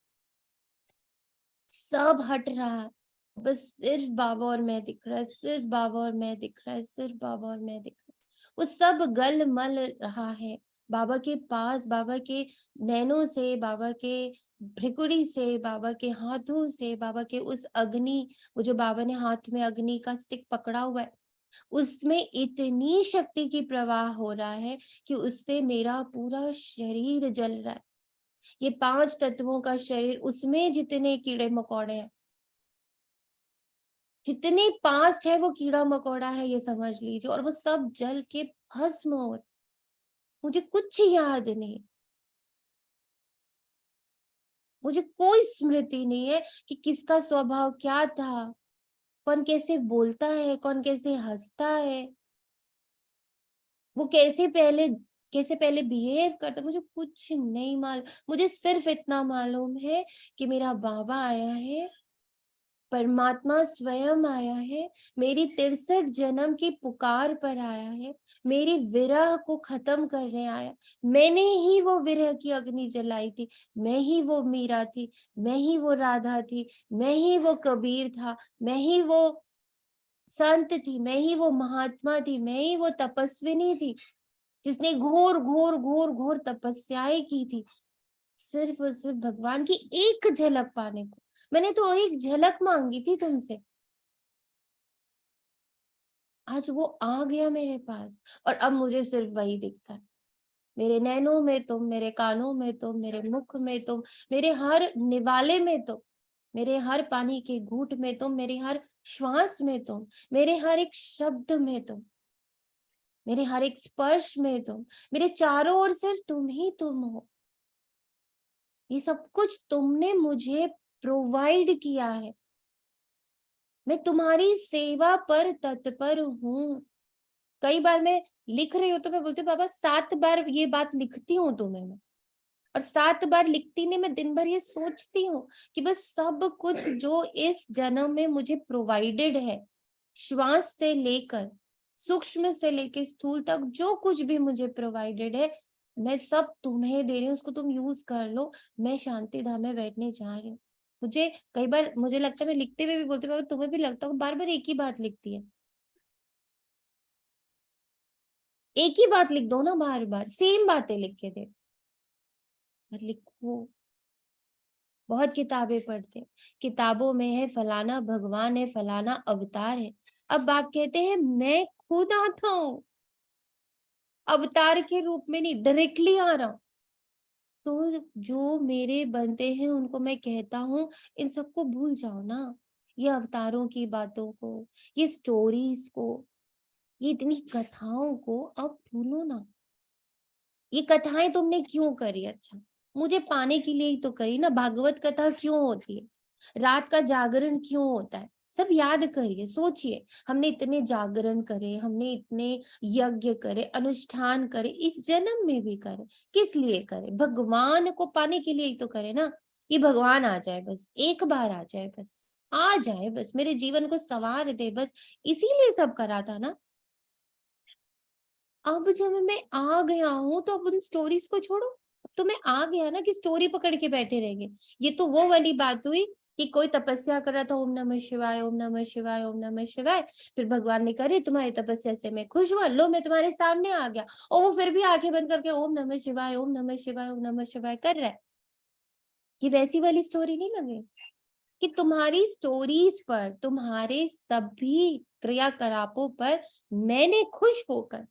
सब हट रहा है, बस सिर्फ बाबा और मैं दिख रहा है, सिर्फ बाबा और मैं दिख रहा है, सिर्फ बाबा और मैं दिख रहा है। वो सब गल मल रहा है बाबा के पास, बाबा के नैनों से, बाबा के भ्रिकुड़ी से, बाबा के हाथों से, बाबा के उस अग्नि, वो जो बाबा ने हाथ में अग्नि का स्टिक पकड़ा हुआ है, उसमें इतनी शक्ति की प्रवाह हो रहा है कि उससे मेरा पूरा शरीर जल रहा है। ये 5 तत्वों का शरीर, उसमें जितने कीड़े मकोड़े हैं, जितने पास्ट है वो कीड़ा मकोड़ा है, ये समझ लीजिए, और वो सब जल के भस्म हो रहे। मुझे कुछ याद नहीं, मुझे कोई स्मृति नहीं है कि किसका स्वभाव क्या था, कौन कैसे बोलता है, कौन कैसे हंसता है, वो कैसे पहले बिहेव करता, मुझे कुछ नहीं मालूम। मुझे सिर्फ इतना मालूम है कि मेरा बाबा आया है, परमात्मा स्वयं आया है, मेरी 63 जन्म की पुकार पर आया है, मेरी विरह को खत्म करने आया। मैंने ही वो विरह की अग्नि जलाई थी, मैं ही वो मीरा थी, मैं ही वो राधा थी, मैं ही वो कबीर था, मैं ही वो संत थी, मैं ही वो महात्मा थी, मैं ही वो तपस्विनी थी जिसने घोर घोर घोर घोर तपस्याएं की थी, सिर्फ और सिर्फ भगवान की एक झलक पाने को। मैंने तो एक झलक मांगी थी तुमसे, आज वो आ गया मेरे पास, और अब मुझे सिर्फ वही दिखता है। मेरे नैनों में तुम, मेरे कानों में तुम, मेरे मुख में तुम, मेरे हर निवाले में तुम, मेरे हर पानी के घूंट में तुम, मेरे हर श्वास में तुम, मेरे हर एक शब्द में तुम, मेरे हर एक स्पर्श में तुम, मेरे चारों ओर सिर्फ तुम ही तुम हो। ये सब कुछ तुमने मुझे प्रोवाइड किया है, मैं तुम्हारी सेवा पर तत्पर हूँ। कई बार मैं लिख रही हूँ तो मैं बोलती हूँ बाबा 7 बार ये बात लिखती हूँ तुम्हें मैं, और 7 बार लिखती नहीं, मैं दिन भर ये सोचती हूँ कि बस सब कुछ जो इस जन्म में मुझे प्रोवाइडेड है, श्वास से लेकर सूक्ष्म से लेकर स्थूल तक जो कुछ भी मुझे प्रोवाइडेड है, मैं सब तुम्हें दे रही हूँ, उसको तुम यूज कर लो। मैं शांति धाम में बैठने जा रही हूँ। मुझे कई बार मुझे लगता है, मैं लिखते हुए भी बोलती हूँ, तुम्हें भी लगता है बार बार एक ही बात लिखती है, एक ही बात लिख दो ना, बार बार सेम बातें लिख के दे, पर लिखो। बहुत किताबें पढ़ते, किताबों में है फलाना भगवान है, फलाना अवतार है। अब आप कहते हैं मैं खुद आता हूँ, अवतार के रूप में नहीं, डायरेक्टली आ रहा हूँ। तो जो मेरे बनते हैं उनको मैं कहता हूँ, इन सबको भूल जाओ ना, ये अवतारों की बातों को, ये स्टोरीज को, ये इतनी कथाओं को अब भूलो ना। ये कथाएं तुमने क्यों करी? अच्छा, मुझे पाने के लिए ही तो करी ना। भागवत कथा क्यों होती है, रात का जागरण क्यों होता है, सब याद करिए, सोचिए। हमने इतने जागरण करे, हमने इतने यज्ञ करे, अनुष्ठान करे, इस जन्म में भी करे, किस लिए करे? भगवान को पाने के लिए ही तो करे ना। ये भगवान आ जाए बस, एक बार आ जाए बस, आ जाए बस, मेरे जीवन को संवार दे बस, इसीलिए सब करा था ना। अब जब मैं आ गया हूं तो अब उन स्टोरीज को छोड़ो। अब तो मैं आ गया ना कि स्टोरी पकड़ के बैठे रहेंगे। ये तो वो वाली बात हुई कि कोई तपस्या कर रहा था, ओम नमः शिवाय, ओम नमः शिवाय, ओम नमः शिवाय। फिर भगवान ने करे तुम्हारी तपस्या से मैं खुश हुआ, लो मैं तुम्हारे सामने आ गया, और वो फिर भी आंखें बंद करके ओम नमः शिवाय, ओम नमः शिवाय, ओम नमः शिवाय कर रहा है। ये वैसी वाली स्टोरी नहीं लगे कि तुम्हारी स्टोरीज पर, तुम्हारे सभी क्रियाकलापों पर मैंने खुश होकर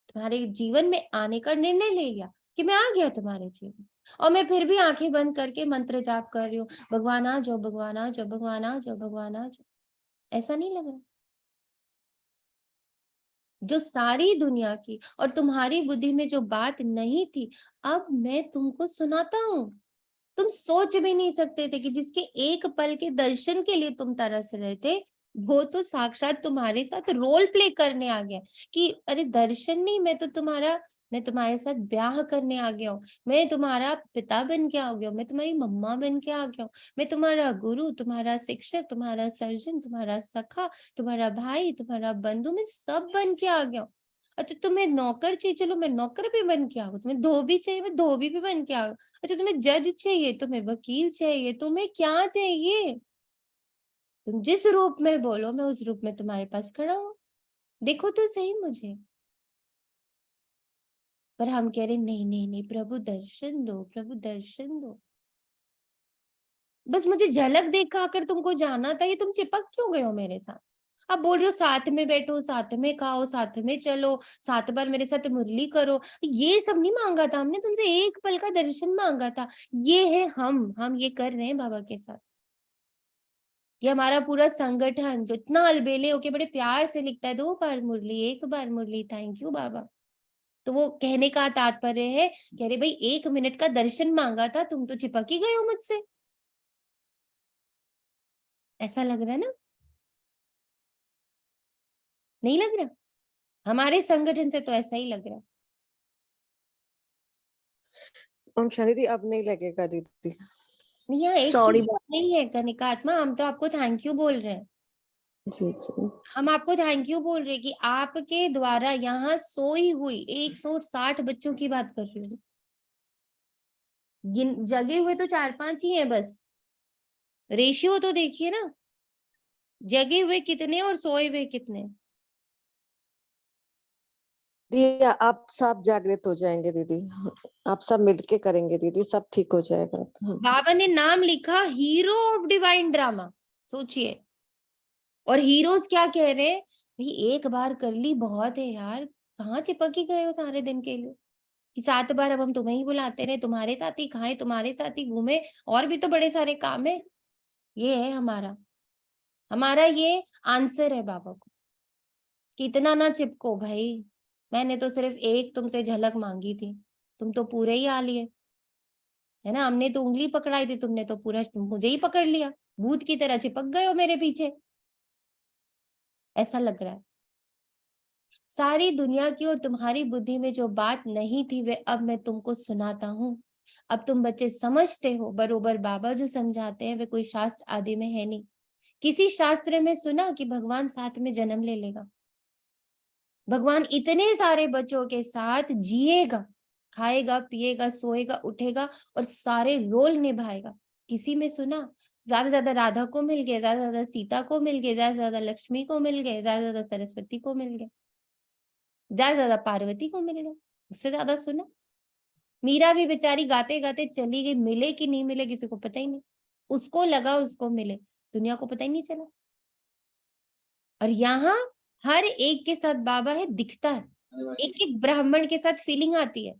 तुम्हारे जीवन में आने का निर्णय ले लिया कि मैं आ गया तुम्हारे जीवन, और मैं फिर भी आंखें बंद करके मंत्र जाप कर रही हूँ, भगवान आ जाओ, भगवान आ जाओ, भगवान आ जाओ, भगवान आ जाओ। ऐसा नहीं लग रहा? जो सारी दुनिया की और तुम्हारी बुद्धि में जो बात नहीं थी, अब मैं तुमको सुनाता हूँ। तुम सोच भी नहीं सकते थे कि जिसके एक पल के दर्शन के लिए तुम तरस रहे थे, वो तो साक्षात तुम्हारे साथ रोल प्ले करने आ गया कि अरे दर्शन नहीं, मैं तुम्हारे साथ ब्याह करने आ गया हूँ, मैं तुम्हारा पिता बन के आ गया हूँ, मैं तुम्हारी मम्मा बन के आ गया हूँ, मैं तुम्हारा गुरु, तुम्हारा शिक्षक, तुम्हारा सर्जन, तुम्हारा सखा, तुम्हारा भाई, तुम्हारा बंधु, मैं सब बन के आ गया हूँ। अच्छा तुम्हें नौकर चाहिए, चलो मैं नौकर भी बन के आ गया, तुम्हें धोबी चाहिए, मैं धोबी भी बन के आ गया। अच्छा तुम्हें जज चाहिए, तुम्हें वकील चाहिए, तुम्हें क्या चाहिए? तुम जिस रूप में बोलो मैं उस रूप में तुम्हारे पास खड़ा हूं, देखो तो सही मुझे। पर हम कह रहे नहीं नहीं नहीं, प्रभु दर्शन दो, प्रभु दर्शन दो। बस मुझे झलक देखा कर तुमको जाना था, ये तुम चिपक क्यों गए हो मेरे साथ? आप बोल रहे हो साथ में बैठो, साथ में खाओ, साथ में चलो, 7 बार मेरे साथ मुरली करो। ये सब नहीं मांगा था हमने तुमसे, एक पल का दर्शन मांगा था। ये है हम ये कर रहे हैं बाबा के साथ। ये हमारा पूरा संगठन जो इतना अलबेले होके बड़े प्यार से लिखता है 2 बार मुरली, 1 बार मुरली, थैंक यू बाबा। तो वो कहने का तात्पर्य है, कह रहे भाई 1 मिनट का दर्शन मांगा था, तुम तो चिपक ही गए हो मुझसे। ऐसा लग रहा है ना? नहीं लग रहा? हमारे संगठन से तो ऐसा ही लग रहा है। ओम शांति दीदी, अब नहीं लगेगा दीदी। यहाँ एक Sorry, चीज नहीं है कनिका आत्मा, हम तो आपको थैंक यू बोल रहे हैं। जी जी। हम आपको थैंक यू बोल रहे हैं कि आपके द्वारा यहाँ सोई हुई 160 बच्चों की बात कर रही हूँ। जगे हुए तो 4-5 ही है बस, रेशियो तो देखिए ना, जगे हुए कितने और सोए हुए कितने। दीदी आप सब जागृत हो जाएंगे दीदी, आप सब मिलके करेंगे दीदी, सब ठीक हो जाएगा। बाबा ने नाम लिखा हीरो ऑफ डिवाइन ड्रामा, सोचिए। और हीरोज क्या कह रहे हैं, भाई एक बार कर ली बहुत है यार, कहाँ चिपक ही गए हो सारे दिन के लिए कि 7 बार अब हम तुम्हें ही बुलाते रहे, तुम्हारे साथ ही खाएं, तुम्हारे साथ ही घूमे, और भी तो बड़े सारे काम है। ये है हमारा ये आंसर है बाबा को कि इतना ना चिपको भाई। मैंने तो सिर्फ एक तुमसे झलक मांगी थी, तुम तो पूरे ही आ लिए, है ना। हमने तो उंगली पकड़ाई थी, तुमने तो पूरा मुझे ही पकड़ लिया, भूत की तरह चिपक गए हो मेरे पीछे। ऐसा लग रहा है सारी दुनिया की और तुम्हारी बुद्धि में जो बात नहीं थी वे अब मैं तुमको सुनाता हूँ। अब तुम बच्चे समझते हो बरोबर, बाबा जो समझाते हैं वे कोई शास्त्र आदि में है नहीं। किसी शास्त्र में सुना कि भगवान साथ में जन्म ले लेगा? भगवान इतने सारे बच्चों के साथ जिएगा, खाएगा, पिएगा, सोएगा, उठेगा और सारे रोल निभाएगा। किसी में सुना? ज्यादा से ज्यादा राधा को मिल गए, ज्यादा से ज्यादा सीता को मिल गए, ज्यादा से ज्यादा लक्ष्मी को मिल गए, ज्यादा से ज्यादा सरस्वती को मिल गए, ज्यादा से ज्यादा पार्वती को मिल गए। उससे ज्यादा सुना? मीरा भी बेचारी गाते गाते चली गई, मिले कि नहीं मिले किसी को पता ही नहीं। उसको लगा उसको मिले, दुनिया को पता ही नहीं चला। और यहाँ हर एक के साथ बाबा है, दिखता है, एक एक ब्राह्मण के साथ फीलिंग आती है।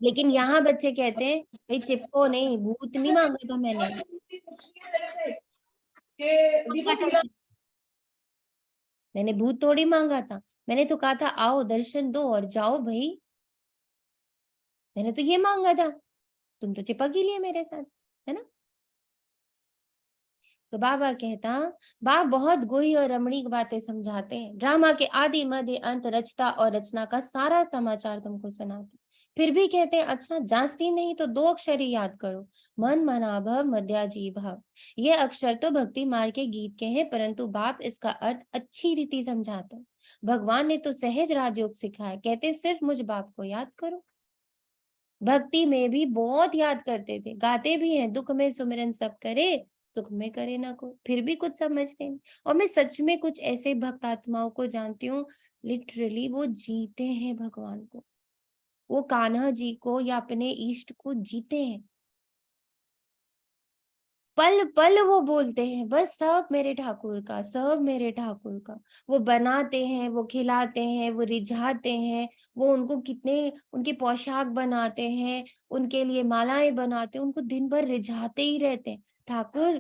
लेकिन यहाँ बच्चे कहते हैं भाई चिपको नहीं, भूत नहीं मांगा था मैंने भूत थोड़ी मांगा था। मैंने तो कहा था आओ दर्शन दो और जाओ भाई, मैंने तो ये मांगा था, तुम तो चिपक ही लिए मेरे साथ, है ना। तो बाबा कहता, बाबा बहुत गुही और रमणीक बातें समझाते हैं, ड्रामा के आदि मध्य अंत, रचता और रचना का सारा समाचार तुमको सुनाते, फिर भी कहते हैं अच्छा जांचती नहीं तो 2 अक्षर ही याद करो, मन मना भव मध्या जी भव। ये अक्षर तो भक्ति मार्ग के गीत के हैं, परंतु बाप इसका अर्थ अच्छी रीति समझाते हैं। भगवान ने तो सहज राजयोग सिखाया, कहते सिर्फ मुझ बाप को याद करो। भक्ति में भी बहुत याद करते थे, गाते भी हैं, दुख में सुमिरन सब करे, सुख में करे ना को, फिर भी कुछ समझते नहीं। और मैं सच में कुछ ऐसे भक्त आत्माओं को जानती हूँ, लिटरली वो जीते हैं भगवान को, वो कान्हा जी को या अपने इष्ट को जीते हैं। पल पल वो बोलते हैं बस सब मेरे ठाकुर का, सब मेरे ठाकुर का। वो बनाते हैं, वो खिलाते हैं, वो रिझाते हैं, वो उनको कितने उनकी पोशाक बनाते हैं, उनके लिए मालाएं बनाते हैं, उनको दिन भर रिझाते ही रहते हैं। ठाकुर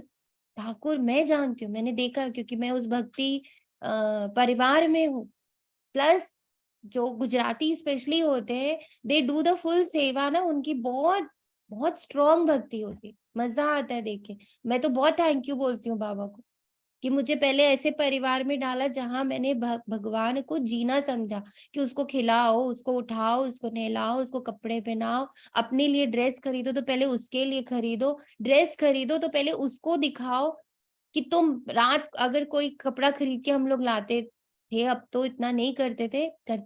ठाकुर मैं जानती हूँ, मैंने देखा क्योंकि मैं उस भक्ति परिवार में हूँ। प्लस जो गुजराती स्पेशली होते हैं, दे डू द फुल सेवा ना, उनकी बहुत बहुत स्ट्रॉन्ग भक्ति होती है, मजा आता है देख के। मैं तो बहुत थैंक यू बोलती हूँ बाबा को कि मुझे पहले ऐसे परिवार में डाला जहां मैंने भगवान को जीना समझा, कि उसको खिलाओ, उसको उठाओ, उसको नहलाओ, उसको कपड़े पहनाओ, अपने लिए ड्रेस खरीदो तो पहले उसके लिए खरीदो, ड्रेस खरीदो तो पहले उसको दिखाओ कि तुम रात अगर कोई कपड़ा खरीद के हम लोग लाते थे, अब तो इतना नहीं करते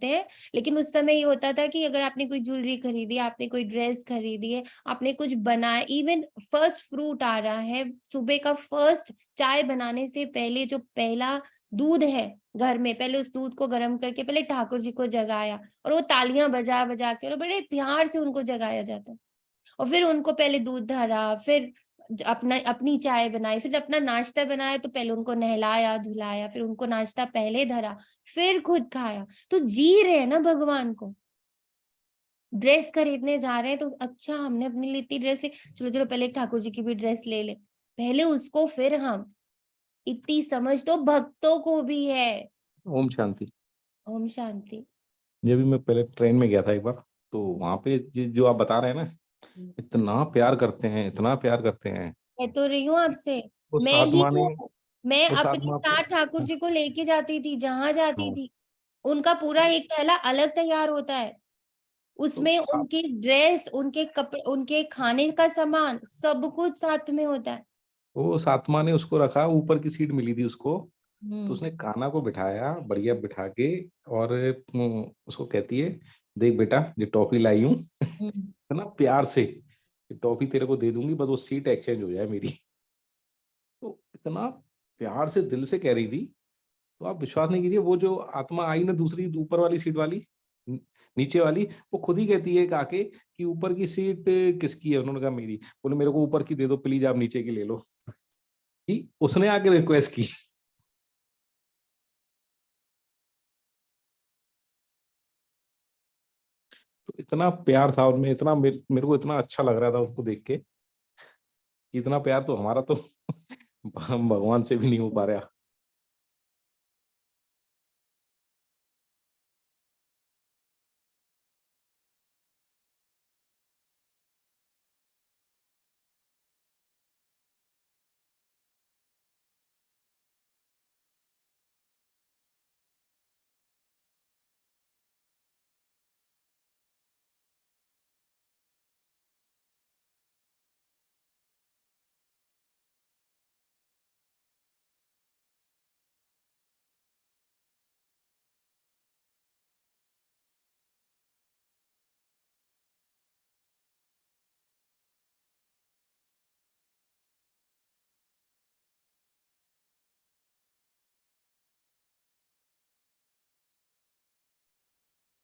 हैं, लेकिन उस समय ये होता था कि अगर आपने कोई ज्वेलरी खरीदी, आपने कोई ड्रेस खरीदी है, आपने कुछ बनाया, इवन फर्स्ट फ्रूट आ रहा है, सुबह का फर्स्ट चाय बनाने से पहले जो पहला दूध है घर में, पहले उस दूध को गर्म करके पहले ठाकुर जी को जगाया, और वो तालियां बजा बजा के और बड़े प्यार से उनको जगाया जाता है। और फिर उनको पहले दूध धरा, फिर अपनी चाय बनाई, फिर अपना नाश्ता बनाया, तो पहले उनको नहलाया धुलाया, फिर उनको नाश्ता पहले धरा, फिर खुद खाया। तो जी रहे हैं ना भगवान को। ड्रेस खरीदने जा रहे हैं तो अच्छा हमने अपने लिए इतनी ड्रेस है, चलो चलो पहले ठाकुर जी की भी ड्रेस ले ले, पहले उसको फिर हम। इतनी समझ तो भक्तों को भी है। ओम शांति। ओम शांति। ये भी मैं पहले ट्रेन में गया था एक बार, तो वहां पे जो आप बता रहे हैं ना, इतना प्यार करते हैं, इतना प्यार करते हैं। मैं तो रही हूँ आपसे, उस मैं ही आत्मा ने हूँ। मैं उस अपने आत्मा को साथ ठाकुर जी को लेके जाती थी जहां जाती हाँ, थी। उनका पूरा एक थैला अलग तैयार होता है, तो उसमें उनकी ड्रेस, उनके कपड़े, उनके खाने का सामान, सब कुछ साथ में होता है। वो उस आत्मा ने उसको रखा, ऊपर की सीट मिली थी उसको, तो उसने कान्हा को बिठाया बढ़िया बिठा के, और उसको कहती है, देख बेटा ये टॉफी लाई हूँ है ना, प्यार से ये टॉफी तेरे को दे दूंगी, बस वो सीट एक्सचेंज हो जाए मेरी। तो इतना प्यार से दिल से कह रही थी, तो आप विश्वास नहीं कीजिए, वो जो आत्मा आई ना दूसरी ऊपर वाली सीट वाली, नीचे वाली, वो खुद ही कहती है आके कि ऊपर की सीट किसकी है। उन्होंने कहा मेरी। बोले मेरे को ऊपर की दे दो प्लीज, आप नीचे की ले लो। कि उसने आके रिक्वेस्ट की। तो इतना प्यार था उनमें, इतना मेरे को इतना अच्छा लग रहा था उसको देख के, कि इतना प्यार तो हमारा तो हम भगवान से भी नहीं हो पा रहा।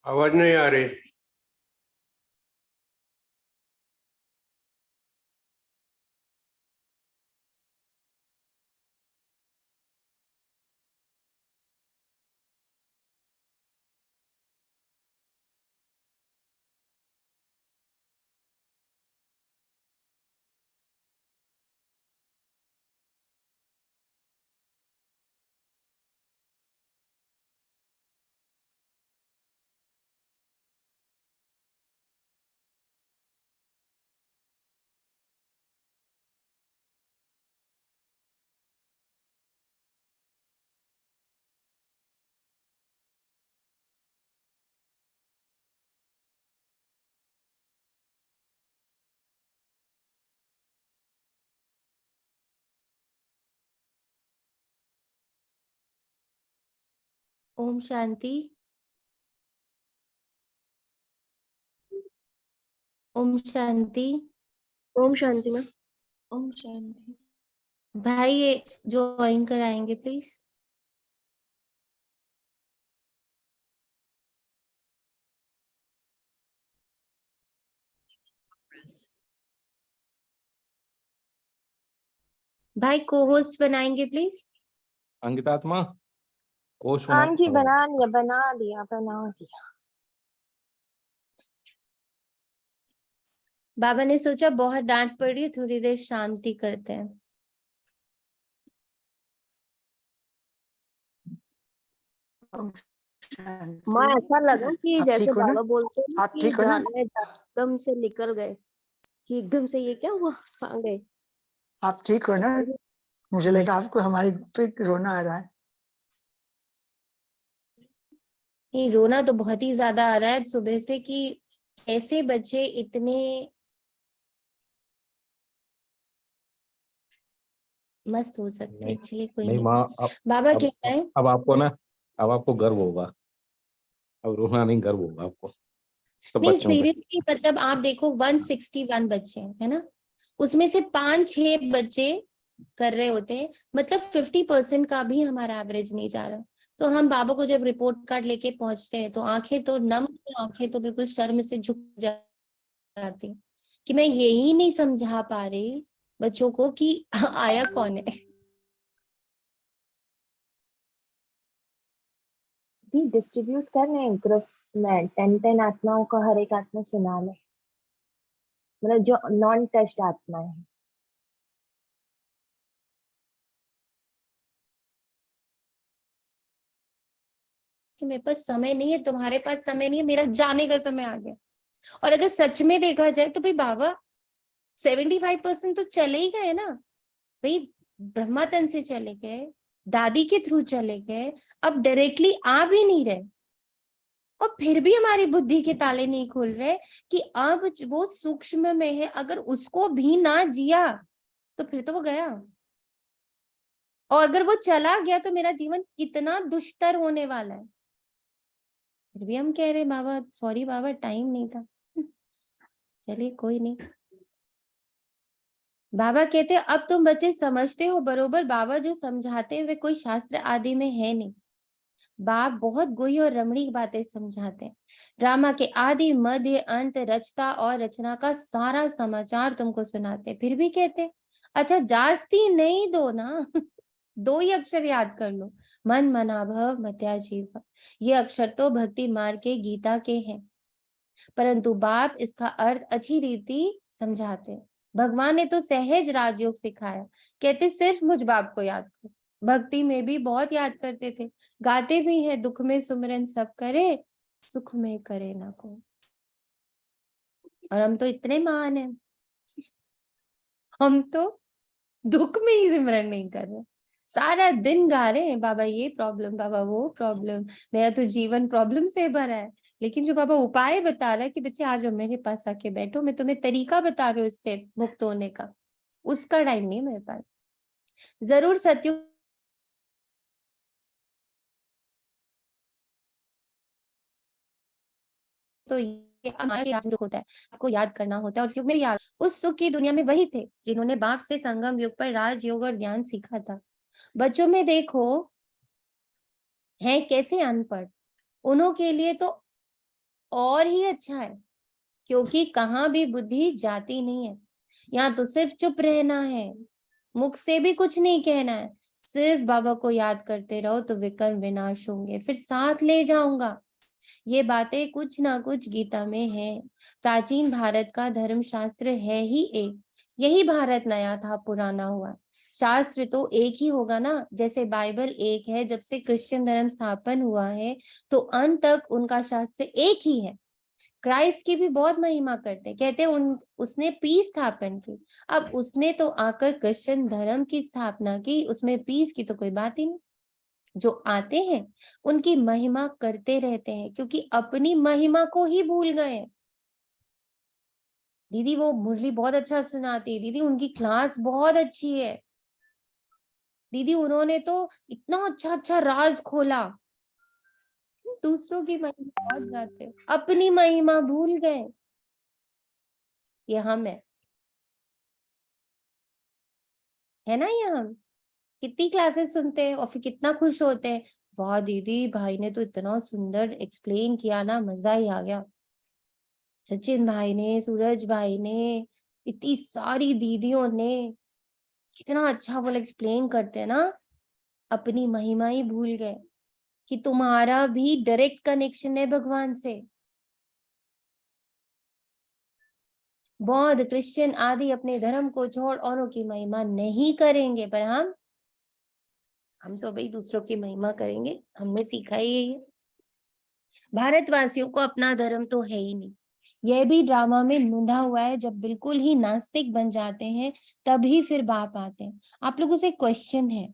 आवाज नहीं आ रही। ओम शांति। ओम शांति। ओम शांति मैम। ओम शांति। भाई ये ज्वाइन कराएंगे प्लीज। भाई को होस्ट बनाएंगे प्लीज। अंकिता आत्मा कोश हाँ जी, बना। बना दिया। बाबा ने सोचा बहुत डांट पड़ रही है, थोड़ी देर शांति करते हैं। माँ ऐसा लगा कि आप जैसे ठीक हो ना? बाबा बोलते हैं आप कि ठीक हो ना? जाने एकदम से निकल गए, कि एकदम से ये क्या हुआ, कहाँ गए। आप ठीक हो ना? मुझे लगा आपको हमारे पे रोना आ रहा है। ये रोना तो बहुत ही ज्यादा आ रहा है सुबह से, कि ऐसे बच्चे इतने मस्त हो सकते हैं। नहीं चलिए कोई नहीं नहीं। माँ, बाबा अब कहता है अब आपको ना, अब आपको गर्व होगा। अब रोना नहीं, गर्व होगा आपको सब नहीं, बच्चों पे। सीरियसली मतलब आप देखो 161 बच्चे हैं, है ना, उसमें से 5-6 बच्चे कर रहे होते हैं, मतलब 50% का भी हमारा एवरेज नहीं जा रहा। तो हम बाबा को जब रिपोर्ट कार्ड लेके पहुंचते हैं तो आंखें तो नम, आंखें तो बिल्कुल शर्म से झुक जाती। कि मैं यही नहीं समझा पा रही बच्चों को कि आया कौन है। दी डिस्ट्रीब्यूट कर रहे हैं ग्रुप्स में 10 आत्माओं का, हर एक आत्मा सुना ले, मतलब जो नॉन टच्ड आत्मा है। कि मेरे पास समय नहीं है, तुम्हारे पास समय नहीं है, मेरा जाने का समय आ गया। और अगर सच में देखा जाए तो भाई बाबा 75% तो चले ही गए ना भाई, ब्रह्मा तन से चले गए, दादी के थ्रू चले गए, अब डायरेक्टली आ भी नहीं रहे, और फिर भी हमारी बुद्धि के ताले नहीं खुल रहे कि अब वो सूक्ष्म में है, अगर उसको भी ना जिया तो फिर तो वो गया, और अगर वो चला गया तो मेरा जीवन कितना दुष्तर होने वाला है। फिर भी हम कह रहे बाबा सॉरी बाबा टाइम नहीं था। चलिए कोई नहीं। बाबा कहते अब तुम बच्चे समझते हो बरोबर, बाबा जो समझाते हैं वे कोई शास्त्र आदि में है नहीं, बाप बहुत गुही और रमणीक बातें समझाते हैं। ड्रामा के आदि मध्य अंत रचता और रचना का सारा समाचार तुमको सुनाते हैं। फिर भी कहते अच्छा जास्ती नहीं दो ना। 2 ही अक्षर याद कर लो, मन मना भव मत्या जीव। ये अक्षर तो भक्ति मार्ग के गीता के हैं, परंतु बाप इसका अर्थ अच्छी रीति समझाते हैं। भगवान ने तो सहज राजयोग सिखाया, कहते सिर्फ मुझ बाप को याद करो। भक्ति में भी बहुत याद करते थे, गाते भी हैं, दुख में सुमिरन सब करे, सुख में करे ना को। और हम तो इतने महान हैं, हम तो दुख में ही सिमरन नहीं कर रहे, सारा दिन गा रहे हैं बाबा ये प्रॉब्लम, बाबा वो प्रॉब्लम, मेरा तो जीवन प्रॉब्लम से भरा है। लेकिन जो बाबा उपाय बता रहा है कि बच्चे आ जाओ मेरे पास आके बैठो, मैं तुम्हें तरीका बता रही हूँ इससे मुक्त होने का, उसका टाइम नहीं है मेरे पास। जरूर सत्युग तो ये दुख होता है, आपको याद करना होता है, और युग में याद उस सुख की दुनिया में वही थे जिन्होंने बाप से संगम युग पर राजयोग और ज्ञान सीखा था। बच्चों में देखो है कैसे अनपढ़, उन्हों के लिए तो और ही अच्छा है, क्योंकि कहाँ भी बुद्धि जाती नहीं है। यहाँ तो सिर्फ चुप रहना है, मुख से भी कुछ नहीं कहना है, सिर्फ बाबा को याद करते रहो तो विकर्म विनाश होंगे, फिर साथ ले जाऊंगा। ये बातें कुछ ना कुछ गीता में है। प्राचीन भारत का धर्म शास्त्र है ही एक, यही भारत नया था पुराना हुआ। शास्त्र तो एक ही होगा ना, जैसे बाइबल एक है, जब से क्रिश्चियन धर्म स्थापन हुआ है तो अंत तक उनका शास्त्र एक ही है। क्राइस्ट की भी बहुत महिमा करते, कहते उसने पीस स्थापन की। अब उसने तो आकर क्रिश्चियन धर्म की स्थापना की, उसमें पीस की तो कोई बात ही नहीं। जो आते हैं उनकी महिमा करते रहते हैं, क्योंकि अपनी महिमा को ही भूल गए। दीदी वो मुरली बहुत अच्छा सुनाती है, दीदी उनकी क्लास बहुत अच्छी है, दीदी उन्होंने तो इतना अच्छा अच्छा राज खोला। दूसरों की महिमा बहुत गाते, अपनी महिमा भूल गए। ये हम है ना, ये हम कितनी क्लासेस सुनते हैं और फिर कितना खुश होते हैं, वाह दीदी भाई ने तो इतना सुंदर एक्सप्लेन किया ना, मजा ही आ गया। सचिन भाई ने, सूरज भाई ने, इतनी सारी दीदियों ने, कितना अच्छा वो एक्सप्लेन करते हैं ना। अपनी महिमा ही भूल गए कि तुम्हारा भी डायरेक्ट कनेक्शन है भगवान से। बौद्ध क्रिश्चियन आदि अपने धर्म को छोड़ औरों की महिमा नहीं करेंगे, पर हम तो भाई दूसरों की महिमा करेंगे, हमने सीखा ही यही है। भारतवासियों को अपना धर्म तो है ही नहीं, यह भी ड्रामा में नूंधा हुआ है। जब बिल्कुल ही नास्तिक बन जाते हैं तभी फिर बाप आते हैं। आप लोगों से क्वेश्चन है,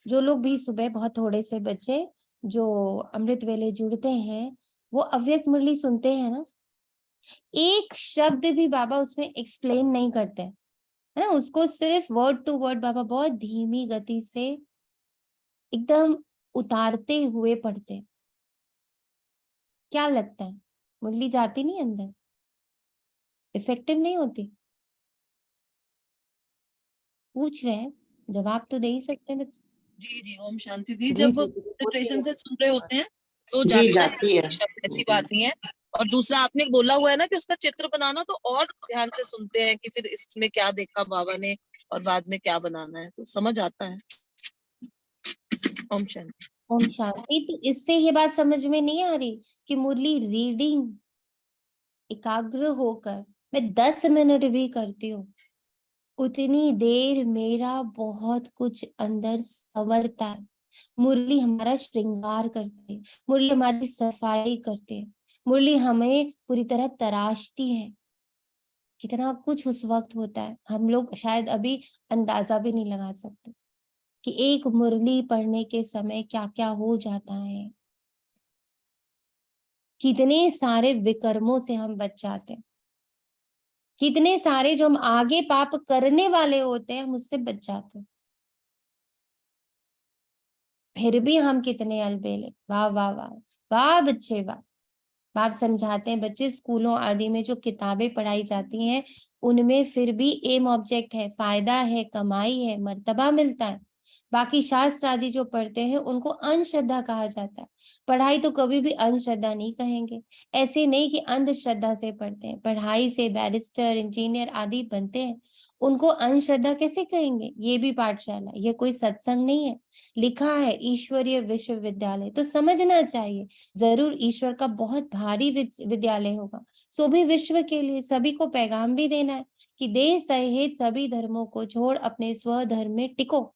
जो लोग भी सुबह बहुत थोड़े से बच्चे जो अमृत वेले जुड़ते हैं वो अव्यक्त मुरली सुनते हैं ना, एक शब्द भी बाबा उसमें एक्सप्लेन नहीं करते हैं, है ना, उसको सिर्फ वर्ड टू वर्ड बाबा बहुत धीमी गति से एकदम उतारते हुए पढ़ते हैं। क्या लगता है मुरली जाती नहीं अंदर, इफेक्टिव नहीं होती? पूछ रहे हैं, जवाब तो दे ही सकते हैं बच्चे। जी जी ओम शांति दी। जी जब जी कंसंट्रेशन से सुन रहे होते हैं तो जी जाता जाती है है। शब्द, ऐसी बात नहीं है। और दूसरा आपने बोला हुआ है ना कि उसका चित्र बनाना, तो और ध्यान से सुनते हैं कि फिर इसमें क्या देखा बाबा ने और बाद में क्या बनाना है, तो समझ आता है। ओम शांति। ओम शांति। तो इससे ये बात समझ में नहीं आ रही कि मुरली रीडिंग एकाग्र होकर मैं 10 मिनट भी करती हूँ, उतनी देर मेरा बहुत कुछ अंदर संवरता है। मुरली हमारा श्रृंगार करते हैं, मुरली हमारी सफाई करते हैं, मुरली हमें पूरी तरह तराशती है। कितना कुछ उस वक्त होता है, हम लोग शायद अभी अंदाजा भी नहीं लगा सकते कि एक मुरली पढ़ने के समय क्या क्या हो जाता है। कितने सारे विकर्मों से हम बच जाते हैं, कितने सारे जो हम आगे पाप करने वाले होते हैं हम उससे बच जाते हैं। फिर भी हम कितने अलबेले। वाह वाह वाह वाह बच्चे वाह। बाप समझाते हैं बच्चे, स्कूलों आदि में जो किताबें पढ़ाई जाती हैं उनमें फिर भी एम ऑब्जेक्ट है, फायदा है, कमाई है, मर्तबा मिलता है। बाकी शास्त्र आदि जो पढ़ते हैं उनको अंधश्रद्धा कहा जाता है। पढ़ाई तो कभी भी अंधश्रद्धा नहीं कहेंगे। ऐसे नहीं कि अंधश्रद्धा से पढ़ते हैं, पढ़ाई से बैरिस्टर इंजीनियर आदि बनते हैं, उनको अंधश्रद्धा कैसे कहेंगे। ये भी पाठशाला, ये कोई सत्संग नहीं है। लिखा है ईश्वरीय विश्वविद्यालय, तो समझना चाहिए जरूर ईश्वर का बहुत भारी विद्यालय होगा। सो भी विश्व के लिए सभी को पैगाम भी देना है कि देह सहित सभी धर्मों को छोड़ अपने स्वधर्म में टिको,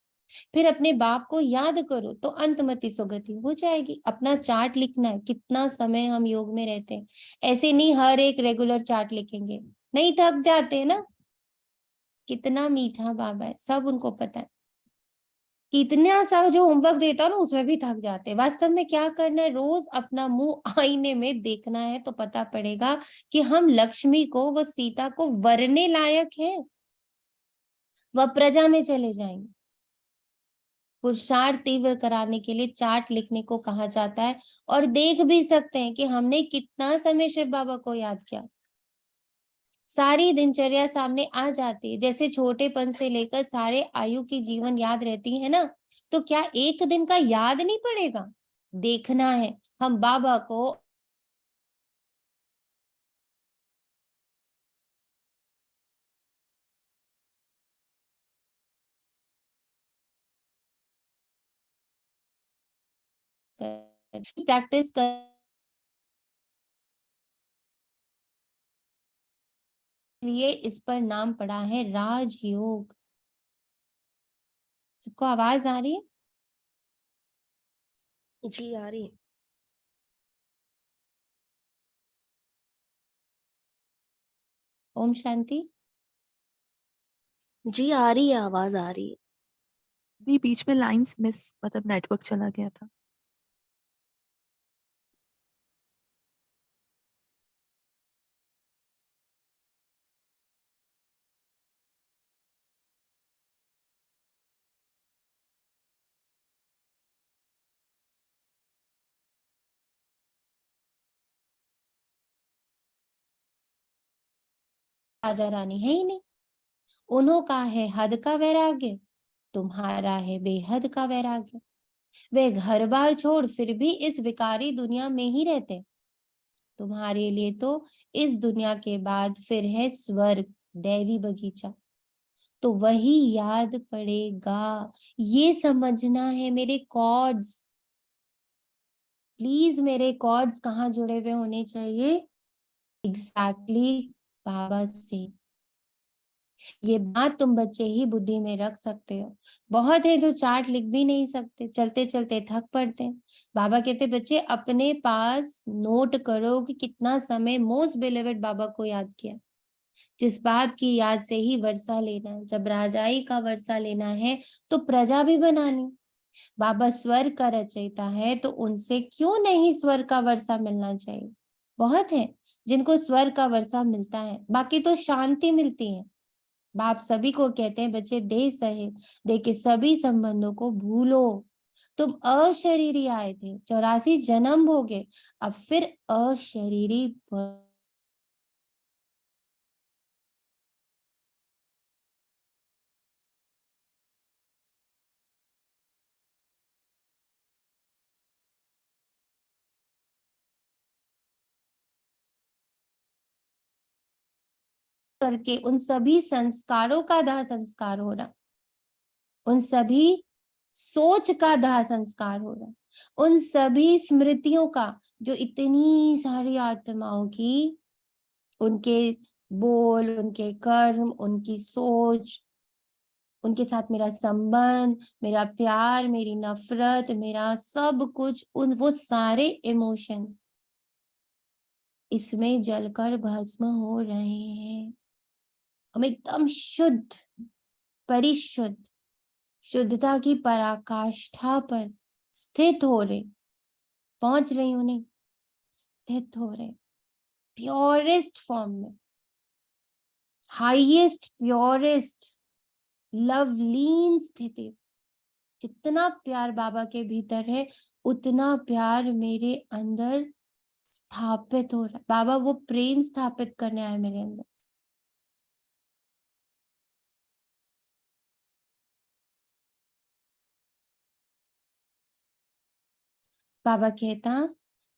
फिर अपने बाप को याद करो तो अंतमति सुगति हो जाएगी। अपना चार्ट लिखना है, कितना समय हम योग में रहते हैं। ऐसे नहीं हर एक रेगुलर चार्ट लिखेंगे, नहीं थक जाते हैं ना। कितना मीठा बाबा है, सब उनको पता है। कितना सा जो होमवर्क देता है ना उसमें भी थक जाते हैं। वास्तव में क्या करना है, रोज अपना मुंह आईने में देखना है तो पता पड़ेगा कि हम लक्ष्मी को व सीता को वरने लायक हैं, वह प्रजा में चले जाएंगे। पुरुषार्थ तीव्र कराने के लिए चार्ट लिखने को कहा जाता है, और देख भी सकते हैं कि हमने कितना समय शिव बाबा को याद किया। सारी दिनचर्या सामने आ जाती है, जैसे छोटेपन से लेकर सारे आयु की जीवन याद रहती है ना, तो क्या एक दिन का याद नहीं पड़ेगा। देखना है हम बाबा को प्रैक्टिस कर लिए इस पर नाम पड़ा है राजयोग। सबको आवाज आ रही है? जी आ रही है। ओम शांति। जी आ रही है, आवाज आ रही है। भी बीच में लाइंस मिस, मतलब नेटवर्क चला गया था। राजा रानी है ही नहीं। उन्हों का है हद का वैराग्य, तुम्हारा है बेहद का वैराग्य। वे घर बार छोड़ फिर भी इस विकारी दुनिया में ही रहते। तुम्हारे लिए तो इस दुनिया के बाद फिर है स्वर्ग, दैवी बगीचा, तो वही याद पड़ेगा। ये समझना है मेरे कॉर्ड्स। प्लीज मेरे कॉर्ड्स कहाँ जुड़े हुए होने चाहिए? एग्जैक्टली बाबा से। ये बात तुम बच्चे ही बुद्धि में रख सकते हो। बहुत है जो चार्ट लिख भी नहीं सकते, चलते चलते थक पड़ते हैं। बाबा कहते बच्चे अपने पास नोट करो कि कितना समय मोस्ट बिलीवेड बाबा को याद किया। जिस बाप की याद से ही वर्षा लेना है, जब राजाई का वर्षा लेना है तो प्रजा भी बनानी। बाबा स्वर्ग का रचयिता है तो उनसे क्यों नहीं स्वर्ग का वर्षा मिलना चाहिए। बहुत है जिनको स्वर्ग का वर्षा मिलता है, बाकी तो शांति मिलती है। बाप सभी को कहते हैं बच्चे देह सहित देह के सभी संबंधों को भूलो। तुम अशरीरी आए थे, 84 जन्म हो गए, अब फिर अशरीरी करके उन सभी संस्कारों का दाह संस्कार हो रहा, उन सभी सोच का दाह संस्कार हो रहा, उन सभी स्मृतियों का जो इतनी सारी आत्माओं की, उनके बोल, उनके कर्म, उनकी सोच, उनके साथ मेरा संबंध, मेरा प्यार, मेरी नफरत, मेरा सब कुछ, उन वो सारे इमोशंस इसमें जलकर भस्म हो रहे हैं। हम एकदम शुद्ध, परिशुद्ध, शुद्धता की पराकाष्ठा पर स्थित हो रहे, पहुंच रही हूं नहीं, स्थित हो रहे, प्योरेस्ट फॉर्म में, हाईएस्ट, प्योरेस्ट, लवलीन स्थिति। जितना प्यार बाबा के भीतर है उतना प्यार मेरे अंदर स्थापित हो रहा है। बाबा वो प्रेम स्थापित करने आए मेरे अंदर। बाबा कहता,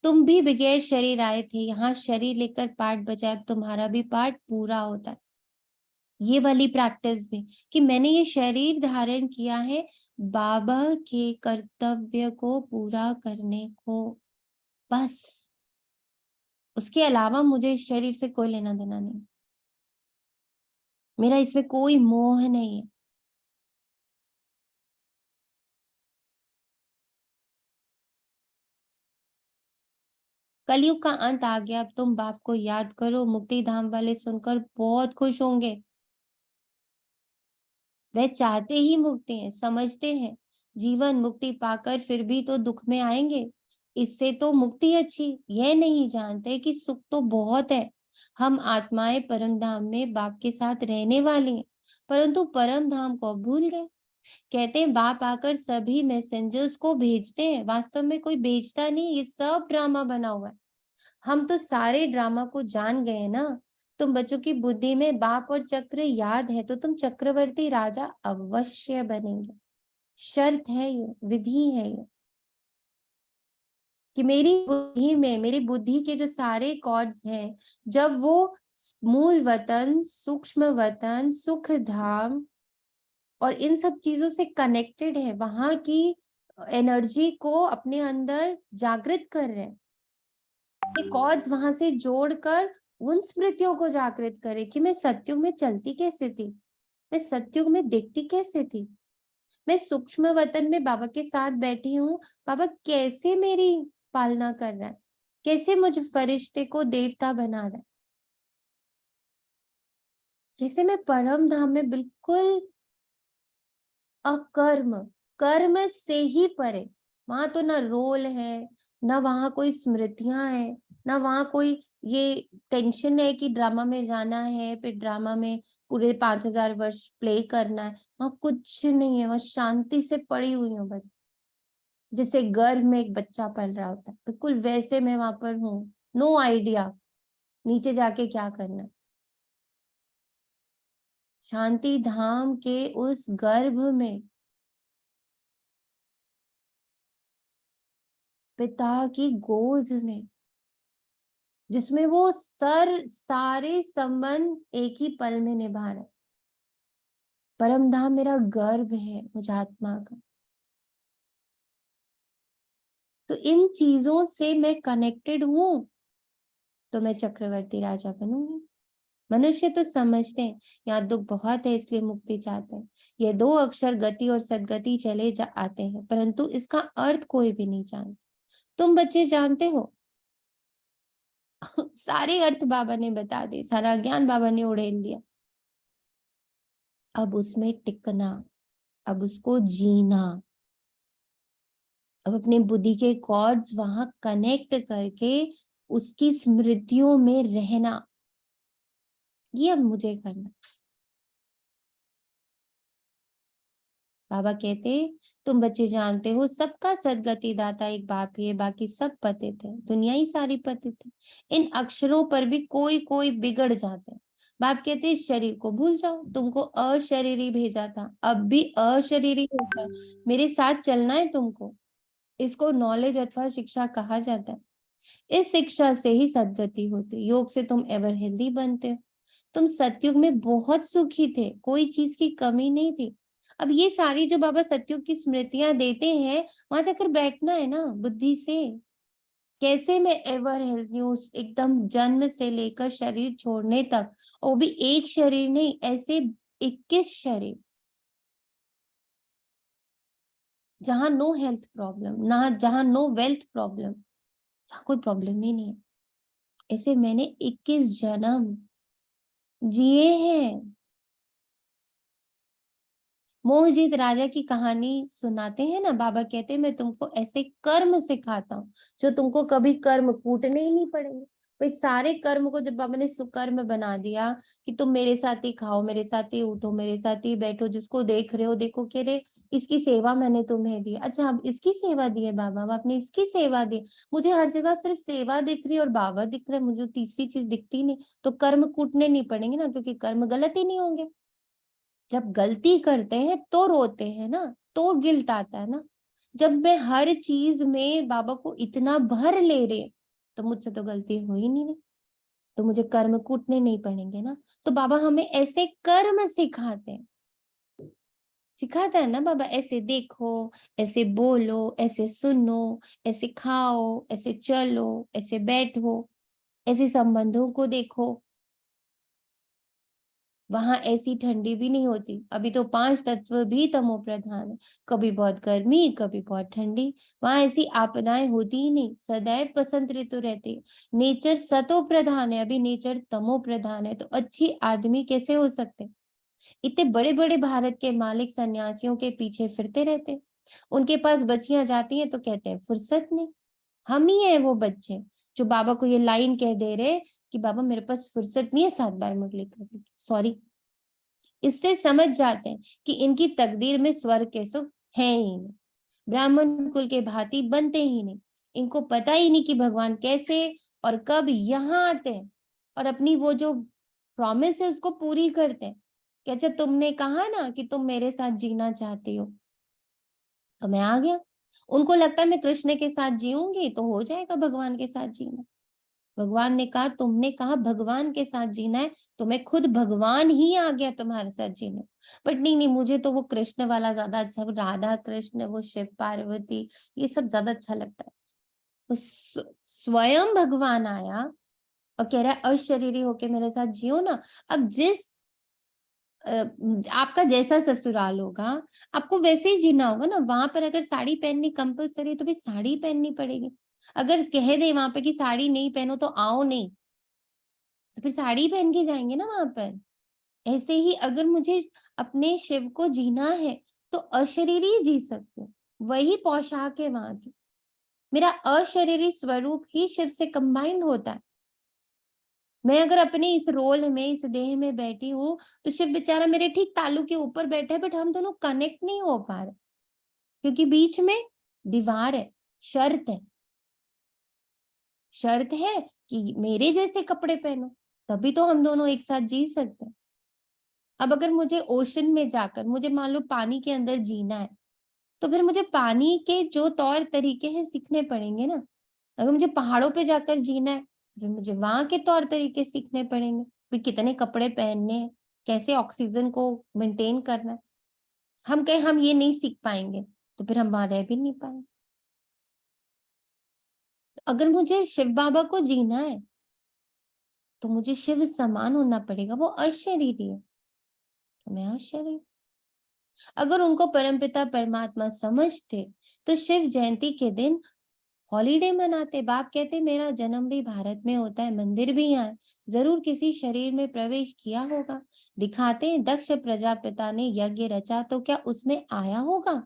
तुम भी बगैर शरीर आए थे, यहाँ शरीर लेकर पाठ बजाए, तुम्हारा भी पाठ पूरा होता है। ये वाली प्रैक्टिस भी कि मैंने ये शरीर धारण किया है बाबा के कर्तव्य को पूरा करने को, बस। उसके अलावा मुझे इस शरीर से कोई लेना देना नहीं, मेरा इसमें कोई मोह नहीं है। कलयुग का अंत आ गया, अब तुम बाप को याद करो। मुक्ति धाम वाले सुनकर बहुत खुश होंगे। वे चाहते ही मुक्ति है, समझते हैं जीवन मुक्ति पाकर फिर भी तो दुख में आएंगे, इससे तो मुक्ति अच्छी। यह नहीं जानते कि सुख तो बहुत है। हम आत्माएं परम धाम में बाप के साथ रहने वाली हैं, परंतु परम धाम को भूल गए। कहते हैं बाप आकर सभी मैसेंजर्स को भेजते हैं, वास्तव में कोई भेजता नहीं, ये सब ड्रामा बना हुआ है। हम तो सारे ड्रामा को जान गए ना। तुम बच्चों की बुद्धि में बाप और चक्र याद है तो तुम चक्रवर्ती राजा अवश्य बनेंगे। शर्त है ये, विधि है ये, कि मेरी बुद्धि में, मेरी बुद्धि के जो सारे कॉर्ड्स हैं, जब वो मूल वतन, सूक्ष्म वतन, सुख धाम और इन सब चीजों से कनेक्टेड है, वहां की एनर्जी को अपने अंदर जागृत कर रहे हैं, कॉर्ड्स वहां से जोड़कर उन स्मृतियों को जागृत करे कि मैं सत्युग में चलती कैसे थी, मैं सत्युग में देखती कैसे थी, मैं सूक्ष्म वतन में बाबा के साथ बैठी हूँ, बाबा कैसे मेरी पालना कर रहा है, कैसे मुझे फरिश्ते को देवता बना रहा है, कैसे मैं परम धाम में बिल्कुल अकर्म, कर्म से ही परे, वहां तो ना रोल है, ना वहां कोई स्मृतियां है, ना वहां कोई ये टेंशन है कि ड्रामा में जाना है, फिर ड्रामा में पूरे 5000 वर्ष प्ले करना है। वहां कुछ नहीं है, वहां शांति से पड़ी हुई हूँ बस, जैसे गर्भ में एक बच्चा पल रहा होता है, बिल्कुल वैसे मैं वहां पर हूँ। नो आइडिया नीचे जाके क्या करना है। शांति धाम के उस गर्भ में पिता की गोद में, जिसमें वो सारे संबंध एक ही पल में निभा रहे। परम धाम मेरा गर्भ है मुझ आत्मा का। तो इन चीजों से मैं कनेक्टेड हूं तो मैं चक्रवर्ती राजा बनूंगी। मनुष्य तो समझते हैं यहाँ दुख बहुत है इसलिए मुक्ति चाहते हैं, ये 2 अक्षर गति और सदगति चले आते हैं, परंतु इसका अर्थ कोई भी नहीं जानता। तुम बच्चे जानते हो सारे अर्थ बाबा ने बता दिए, सारा ज्ञान बाबा ने उड़ेल दिया। अब उसमें टिकना, अब उसको जीना, अब अपने बुद्धि के कॉर्ड्स वहां कनेक्ट करके उसकी स्मृतियों में रहना, ये अब मुझे करना। बाबा कहते तुम बच्चे जानते हो सबका सदगति दाता एक बाप ही है, बाकी सब पतित है, दुनिया ही सारी पतित है। इन अक्षरों पर भी कोई कोई बिगड़ जाते हैं। बाप कहते इस शरीर को भूल जाओ, तुमको अशरीरी भेजा था, अब भी अशरीरी होता है, मेरे साथ चलना है तुमको। इसको नॉलेज अथवा शिक्षा कहा जाता है। इस शिक्षा से ही सदगति होती है, योग से तुम एवर हेल्दी बनते हो। तुम सतयुग में बहुत सुखी थे, कोई चीज की कमी नहीं थी। अब ये सारी जो बाबा सतयुग की स्मृतियां देते हैं, वहां जाकर बैठना है ना बुद्धि से। कैसे मैं एवर हेल्थी हूँ, एकदम जन्म से लेकर शरीर छोड़ने तक, और भी एक शरीर नहीं, ऐसे 21 शरीर, जहां नो हेल्थ प्रॉब्लम, ना जहां नो वेल्थ प्रॉब्लम, जहां कोई प्रॉब्लम ही नहीं है, ऐसे मैंने 21 जन्म जिए हैं। मोहजीत राजा की कहानी सुनाते हैं ना, बाबा कहते हैं मैं तुमको ऐसे कर्म सिखाता हूँ जो तुमको कभी कर्म कूटने ही नहीं पड़ेंगे। भाई सारे कर्म को जब बाबा ने सुकर्म बना दिया कि तुम मेरे साथ ही खाओ, मेरे साथ ही उठो, मेरे साथ ही बैठो, जिसको देख रहे हो देखो कि रे इसकी सेवा मैंने तुम्हें दी, अच्छा अब इसकी सेवा दी है बाबा, अब आपने इसकी सेवा दी, मुझे हर जगह सिर्फ सेवा दिख रही है और बाबा दिख रहे, मुझे तीसरी चीज दिखती नहीं, तो कर्म कूटने नहीं पड़ेंगे ना, क्योंकि कर्म गलत ही नहीं होंगे। जब गलती करते हैं तो रोते हैं ना, तो गिल्ट आता है ना। जब मैं हर चीज में बाबा को इतना भर ले रहे, तो मुझसे तो गलती हो ही नहीं, तो मुझे कर्म कूटने नहीं पड़ेंगे ना। तो बाबा हमें ऐसे कर्म सिखाते हैं, सिखाता है ना बाबा, ऐसे देखो, ऐसे बोलो, ऐसे सुनो, ऐसे खाओ, ऐसे चलो, ऐसे बैठो, ऐसे संबंधों को देखो। वहां ऐसी ठंडी भी नहीं होती, अभी तो 5 तत्व भी तमो प्रधान है, कभी बहुत गर्मी कभी बहुत ठंडी। वहां ऐसी आपदाएं होती ही नहीं, सदैव बसंत ऋतु रहती है। नेचर सतो प्रधान है, अभी नेचर तमो प्रधान है, तो अच्छी आदमी कैसे हो सकते। इतने बड़े बड़े भारत के मालिक सन्यासियों के पीछे फिरते रहते, उनके पास बच्चियां जाती हैं तो कहते हैं फुर्सत नहीं। हम ही है वो बच्चे जो बाबा को ये लाइन कह दे रहे कि बाबा मेरे पास फुर्सत नहीं है 7 बार मुरली करने की, सॉरी। इससे समझ जाते हैं कि इनकी तकदीर में स्वर्ग के सुख है ही नहीं, ब्राह्मण कुल के भांति बनते ही नहीं। इनको पता ही नहीं कि भगवान कैसे और कब यहाँ आते हैं और अपनी वो जो प्रॉमिस है उसको पूरी करते हैं कि अच्छा तुमने कहा ना कि तुम मेरे साथ जीना चाहती हो, तो मैं आ गया। उनको लगता है मैं कृष्ण के साथ जीऊंगी तो हो जाएगा भगवान के साथ जीना। भगवान ने कहा तुमने कहा भगवान के साथ जीना है, तो मैं खुद भगवान ही आ गया तुम्हारे साथ जीने। बट नहीं नहीं, मुझे तो वो कृष्ण वाला ज्यादा अच्छा, राधा कृष्ण, वो शिव पार्वती, ये सब ज्यादा अच्छा लगता है। तो स्वयं भगवान आया और कह रहा है अशरीरी होके मेरे साथ जियो ना। अब जिस आपका जैसा ससुराल होगा आपको वैसे ही जीना होगा ना। वहां पर अगर साड़ी पहननी कंपलसरी है तो भी साड़ी पहननी पड़ेगी। अगर कह दे वहां पे कि साड़ी नहीं पहनो तो आओ नहीं, तो फिर साड़ी पहन के जाएंगे ना वहां पर। ऐसे ही अगर मुझे अपने शिव को जीना है तो अशरीरी जी सकते हो, वही पोशाक है वहां की। मेरा अशरीरी स्वरूप ही शिव से कंबाइंड होता है। मैं अगर अपने इस रोल में, इस देह में बैठी हूँ तो शिव बेचारा मेरे ठीक तालू के ऊपर बैठा है, बट हम दोनों कनेक्ट नहीं हो पा रहे क्योंकि बीच में दीवार है, शर्त है। शर्त है कि मेरे जैसे कपड़े पहनो, तभी तो हम दोनों एक साथ जी सकते हैं। अब अगर मुझे ओशन में जाकर, मुझे मान लो पानी के अंदर जीना है, तो फिर मुझे पानी के जो तौर तरीके हैं सीखने पड़ेंगे ना। अगर मुझे पहाड़ों पे जाकर जीना है तो फिर मुझे वहां के तौर तरीके सीखने पड़ेंगे, फिर कितने कपड़े पहनने हैं, कैसे ऑक्सीजन को मेंटेन करना है। हम कहीं हम ये नहीं सीख पाएंगे तो फिर हम वहां रह भी नहीं पाएंगे। अगर मुझे शिव बाबा को जीना है तो मुझे शिव समान होना पड़ेगा, वो अशरीरी है तो मैं अशरीरी। अगर उनको परमपिता परमात्मा समझते तो शिव जयंती के दिन हॉलीडे मनाते। बाप कहते मेरा जन्म भी भारत में होता है, मंदिर भी यहाँ है, जरूर किसी शरीर में प्रवेश किया होगा। दिखाते हैं दक्ष प्रजापिता ने यज्ञ रचा तो क्या उसमें आया होगा,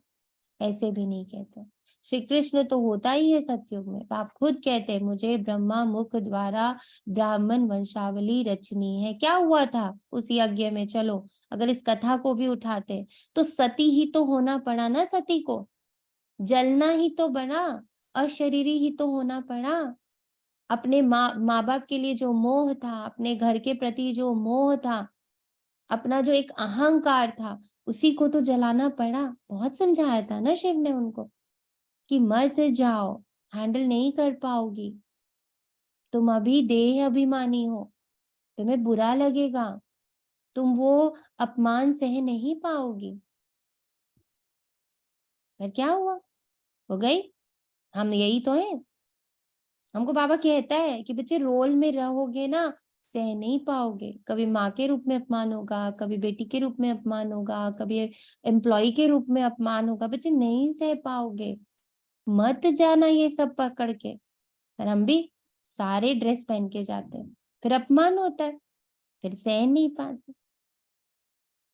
ऐसे भी नहीं कहते। श्री कृष्ण तो होता ही है सतयुग में। बाप खुद कहते हैं मुझे ब्रह्मा मुख द्वारा ब्राह्मण वंशावली रचनी है। क्या हुआ था उस यज्ञ में, चलो अगर इस कथा को भी उठाते तो सती ही तो होना पड़ा ना, सती को जलना ही तो बना, अशरीरी ही तो होना पड़ा। अपने माँ बाप के लिए जो मोह था, अपने घर के प्रति जो मोह था, अपना जो एक अहंकार था, उसी को तो जलाना पड़ा। बहुत समझाया था ना शिव ने उनको कि मत जाओ, हैंडल नहीं कर पाओगी, तुम अभी देह अभिमानी हो। तुम्हें बुरा लगेगा, तुम वो अपमान सह नहीं पाओगी। पर क्या हुआ, हो गई। हम यही तो हैं। हमको बाबा कहता है कि बच्चे रोल में रहोगे ना, सह नहीं पाओगे। कभी माँ के रूप में अपमान होगा, कभी बेटी के रूप में अपमान होगा, कभी एम्प्लॉय के रूप में अपमान होगा, बच्चे नहीं सह पाओगे। मत जाना ये सब पकड़ के। और हम भी सारे ड्रेस पहन के जाते हैं, फिर अपमान होता है, फिर सह नहीं पाते।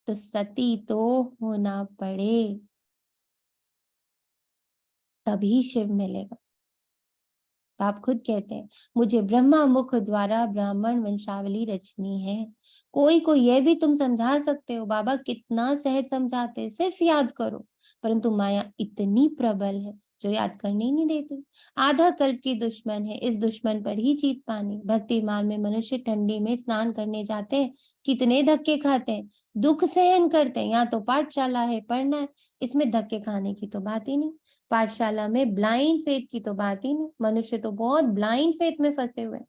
तो सती तो होना पड़े, तभी शिव मिलेगा। आप खुद कहते हैं, मुझे ब्रह्मा मुख द्वारा ब्राह्मण वंशावली रचनी है। कोई को यह भी तुम समझा सकते हो, बाबा कितना सहज समझाते हैं, सिर्फ याद करो। परंतु माया इतनी प्रबल है जो याद करने ही नहीं देती। आधा कल्प की दुश्मन है, इस दुश्मन पर ही जीत पानी। भक्ति मार्ग में मनुष्य ठंडी में स्नान करने जाते हैं, कितने धक्के खाते हैं, दुख सहन करते हैं। यहाँ तो पाठशाला है, पढ़ना है, इसमें धक्के खाने की तो बात ही नहीं। पाठशाला में ब्लाइंड फेथ की तो बात ही नहीं। मनुष्य तो बहुत ब्लाइंड फेथ में फंसे हुए हैं।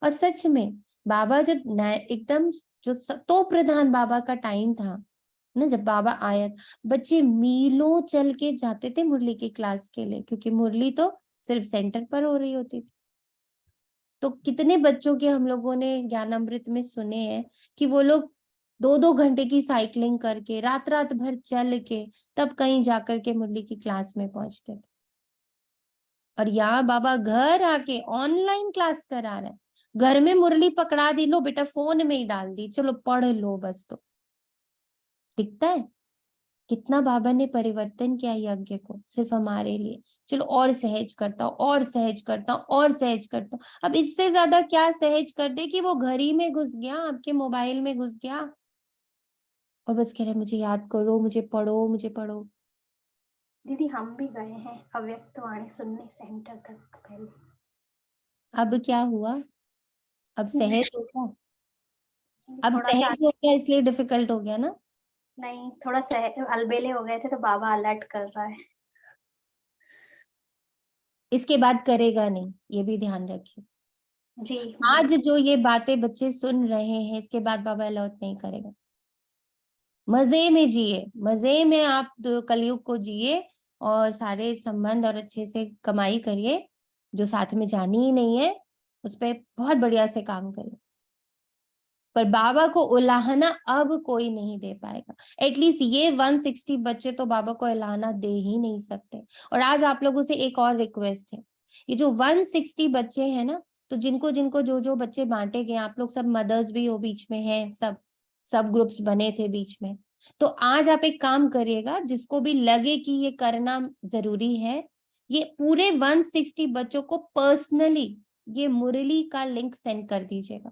और सच में बाबा जब एकदम जो तो प्रधान बाबा का टाइम था ना, जब बाबा आया, बच्चे मीलों चल के जाते थे मुरली की क्लास के लिए, क्योंकि मुरली तो सिर्फ सेंटर पर हो रही होती थी। तो कितने बच्चों के हम लोगों ने ज्ञानामृत में सुने हैं कि वो लोग 2-2 घंटे की साइकिलिंग करके, रात रात भर चल के, तब कहीं जाकर के मुरली की क्लास में पहुंचते थे। और यहाँ बाबा घर आके ऑनलाइन क्लास करा रहे हैं। घर में मुरली पकड़ा दी, लो बेटा फोन में ही डाल दी, चलो पढ़ लो बस। तो दिखता है कितना बाबा ने परिवर्तन किया यज्ञ को सिर्फ हमारे लिए। चलो और सहज करता हूँ, और सहज करता हूँ, और सहज करता हूँ। अब इससे ज्यादा क्या सहज कर दे कि वो घर ही में घुस गया, आपके मोबाइल में घुस गया, और बस कह रहे मुझे याद करो, मुझे पढ़ो, मुझे पढ़ो। दीदी हम भी गए हैं अव्यक्त वाणी सुनने सेंटर तक पहले। अब क्या हुआ, अब सहज हो गया? अब थोड़ा सा सहज हो गया इसलिए डिफिकल्ट हो गया ना? नहीं, थोड़ा सा अलबेले हो गए थे तो बाबा अलर्ट कर रहा है। इसके बाद करेगा नहीं, ये भी ध्यान रखिए। जी आज जो ये बातें बच्चे सुन रहे हैं, इसके बाद बाबा अलर्ट नहीं करेगा। मजे में जिए, मजे में आप कलयुग को जिए, और सारे संबंध और अच्छे से कमाई करिए। जो साथ में जानी ही नहीं है उस पर बहुत बढ़िया से काम करिए। पर बाबा को उलाहना अब कोई नहीं दे पाएगा। एटलीस्ट ये 160 बच्चे तो बाबा को उलाहना दे ही नहीं सकते। और आज आप लोगों से एक और रिक्वेस्ट है, ये जो 160 बच्चे हैं ना, तो जिनको जिनको जो जो बच्चे बांटे गए, आप लोग सब मदर्स भी हो बीच में हैं, सब ग्रुप्स बने थे बीच में। तो आज आप एक काम करिएगा, जिसको भी लगे कि ये करना जरूरी है, ये पूरे 160 बच्चों को पर्सनली ये मुरली का लिंक सेंड कर दीजिएगा,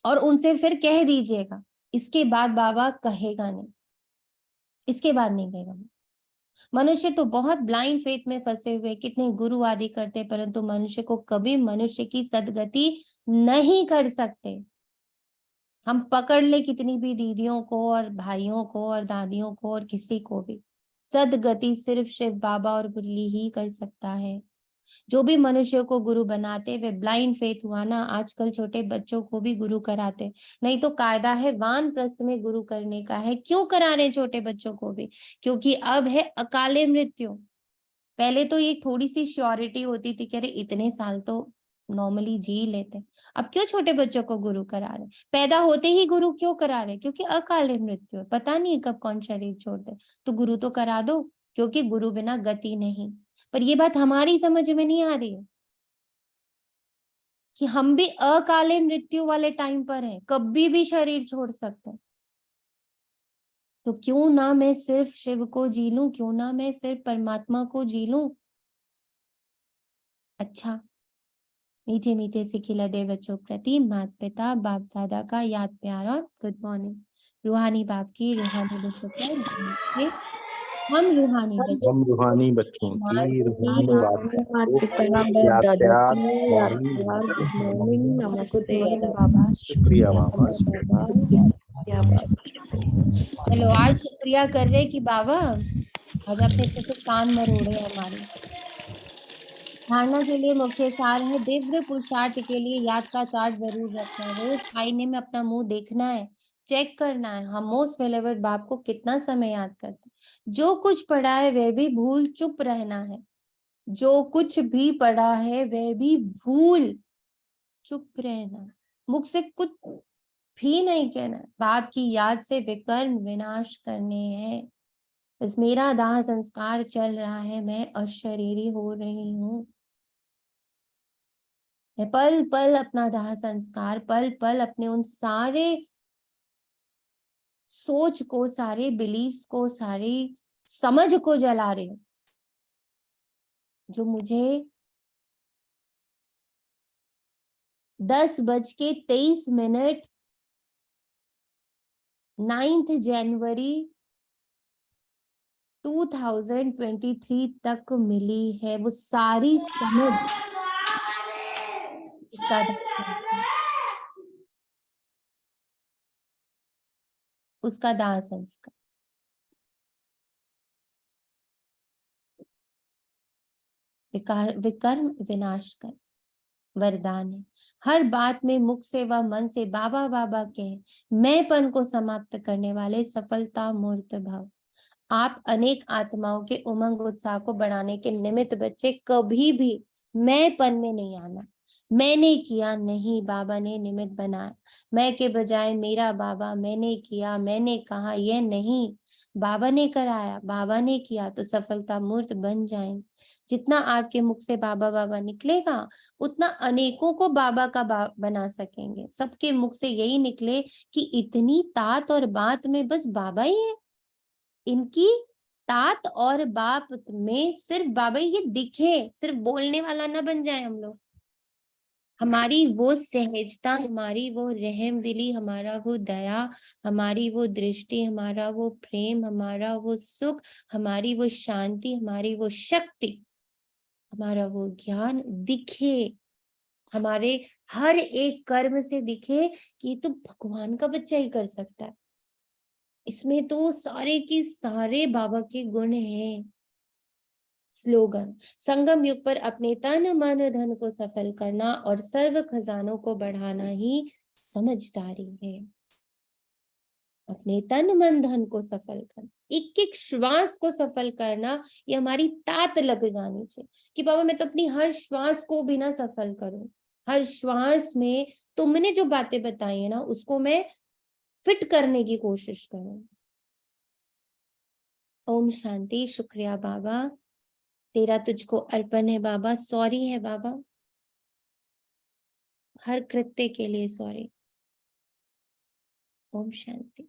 और उनसे फिर कह दीजिएगा। इसके बाद बाबा कहेगा नहीं, इसके बाद नहीं कहेगा। मनुष्य तो बहुत ब्लाइंड फेथ में फंसे हुए, कितने गुरु आदि करते, परंतु मनुष्य को कभी मनुष्य की सदगति नहीं कर सकते। हम पकड़ ले कितनी भी दीदियों को और भाइयों को और दादियों को और किसी को भी, सदगति सिर्फ शिव बाबा और मुरली ही कर सकता है। जो भी मनुष्य को गुरु बनाते वे ब्लाइंड फेथ हुआ ना। आजकल छोटे बच्चों को भी गुरु कराते, नहीं तो कायदा है वानप्रस्थ में गुरु करने का है। क्यों करा रहे छोटे बच्चों को भी? क्योंकि अब है अकाले मृत्यु। पहले तो ये थोड़ी सी श्योरिटी होती थी कि अरे इतने साल तो नॉर्मली जी लेते। अब क्यों छोटे बच्चों को गुरु करा रहे? पैदा होते ही गुरु क्यों करा रहे? क्योंकि अकाले मृत्यु है, पता नहीं कब कौन शरीर छोड़ दे, तो गुरु तो करा दो, क्योंकि गुरु बिना गति नहीं। पर ये बात हमारी समझ में नहीं आ रही है कि हम भी अकाले मृत्यु वाले टाइम पर हैं, कभी भी शरीर छोड़ सकते हैं। तो क्यों ना मैं सिर्फ शिव को जी लूं, क्यों ना मैं सिर्फ परमात्मा को जी लूं। अच्छा, मीठे मीठे से खिलते बच्चों प्रति माता पिता बाप दादा का याद प्यार और गुड मॉर्निंग। रूहानी बाप की रूहानी बच्चों को हम रूहानी बच्चों हम रूहानी बच्चों की रूहानी बात बाप याद दादा प्यार की याद मॉर्निंग प्यार, नमस्ते। गुड मॉर्निंग, नमस्ते बाबा शुक्रिया बाबा, बाबा, शुक्रिया बाबा। चलो आज शुक्रिया कर रहे कि बाबा आज आपने अच्छे से कान मरोड़े हमारे। धारणा के लिए मुख्य सार है, दिव्य पुरुषार्थ के लिए याद का चार्ट जरूर रखना है। रोज आईने में अपना मुंह देखना है, चेक करना है हम मोस्ट बेलोवेड बाप को कितना समय याद करते हैं। जो कुछ पढ़ा है वह भी भूल चुप रहना है, जो कुछ भी पढ़ा है वह भी भूल चुप रहना, मुख से कुछ भी नहीं कहना। बाप की याद से विकर्म विनाश करने हैं। बस मेरा दाह संस्कार चल रहा है, मैं अशरीरी हो रही हूँ। मैं पल पल अपना दाह संस्कार, पल पल अपने उन सारे सोच को, सारे बिलीव्स को, सारी समझ को जला रही हूँ जो मुझे 10:23 9 जनवरी 2023 तक मिली है। वो सारी समझ उसका दाह संस्कार, उसका दाह संस्कार। विकर्म विनाश कर वरदान है। हर बात में मुख से व मन से बाबा बाबा कहे। मैंपन को समाप्त करने वाले सफलता मूर्त भव। आप अनेक आत्माओं के उमंग उत्साह को बढ़ाने के निमित्त बच्चे, कभी भी मैंपन में नहीं आना। मैंने किया नहीं, बाबा ने निमित्त बनाया। मैं के बजाय मेरा बाबा, मैंने किया, मैंने कहा, यह नहीं, बाबा ने कराया, बाबा ने किया, तो सफलता मूर्त बन जाएंगे। जितना आपके मुख से बाबा बाबा निकलेगा उतना अनेकों को बाबा का बना सकेंगे। सबके मुख से यही निकले कि इतनी तात और बात में बस बाबा ही है, इनकी तात और बाप में सिर्फ बाबा ही ये दिखे, सिर्फ बोलने वाला ना बन जाए हम लोग। हमारी वो सहजता, हमारी वो रहम दिली, हमारा वो दया, हमारी वो दृष्टि, हमारा वो प्रेम, हमारा वो सुख, हमारी वो शांति, हमारी वो शक्ति, हमारा वो ज्ञान दिखे, हमारे हर एक कर्म से दिखे कि ये तो भगवान का बच्चा ही कर सकता है। इसमें तो सारे के सारे बाबा के गुण हैं। स्लोगन, संगम युग पर अपने तन मन धन को सफल करना और सर्व खजानों को बढ़ाना ही समझदारी है। अपने तन मन धन को सफल करना, एक एक श्वास को सफल करना, ये हमारी तात लग जानी चाहिए कि बाबा मैं तो अपनी हर श्वास को भी ना सफल करूं। हर श्वास में तुमने जो बातें बताई है ना उसको मैं फिट करने की कोशिश करूं। ओम शांति। शुक्रिया बाबा, तेरा तुझको अर्पण है बाबा। सॉरी है बाबा, हर कृत्य के लिए सॉरी। ओम शांति।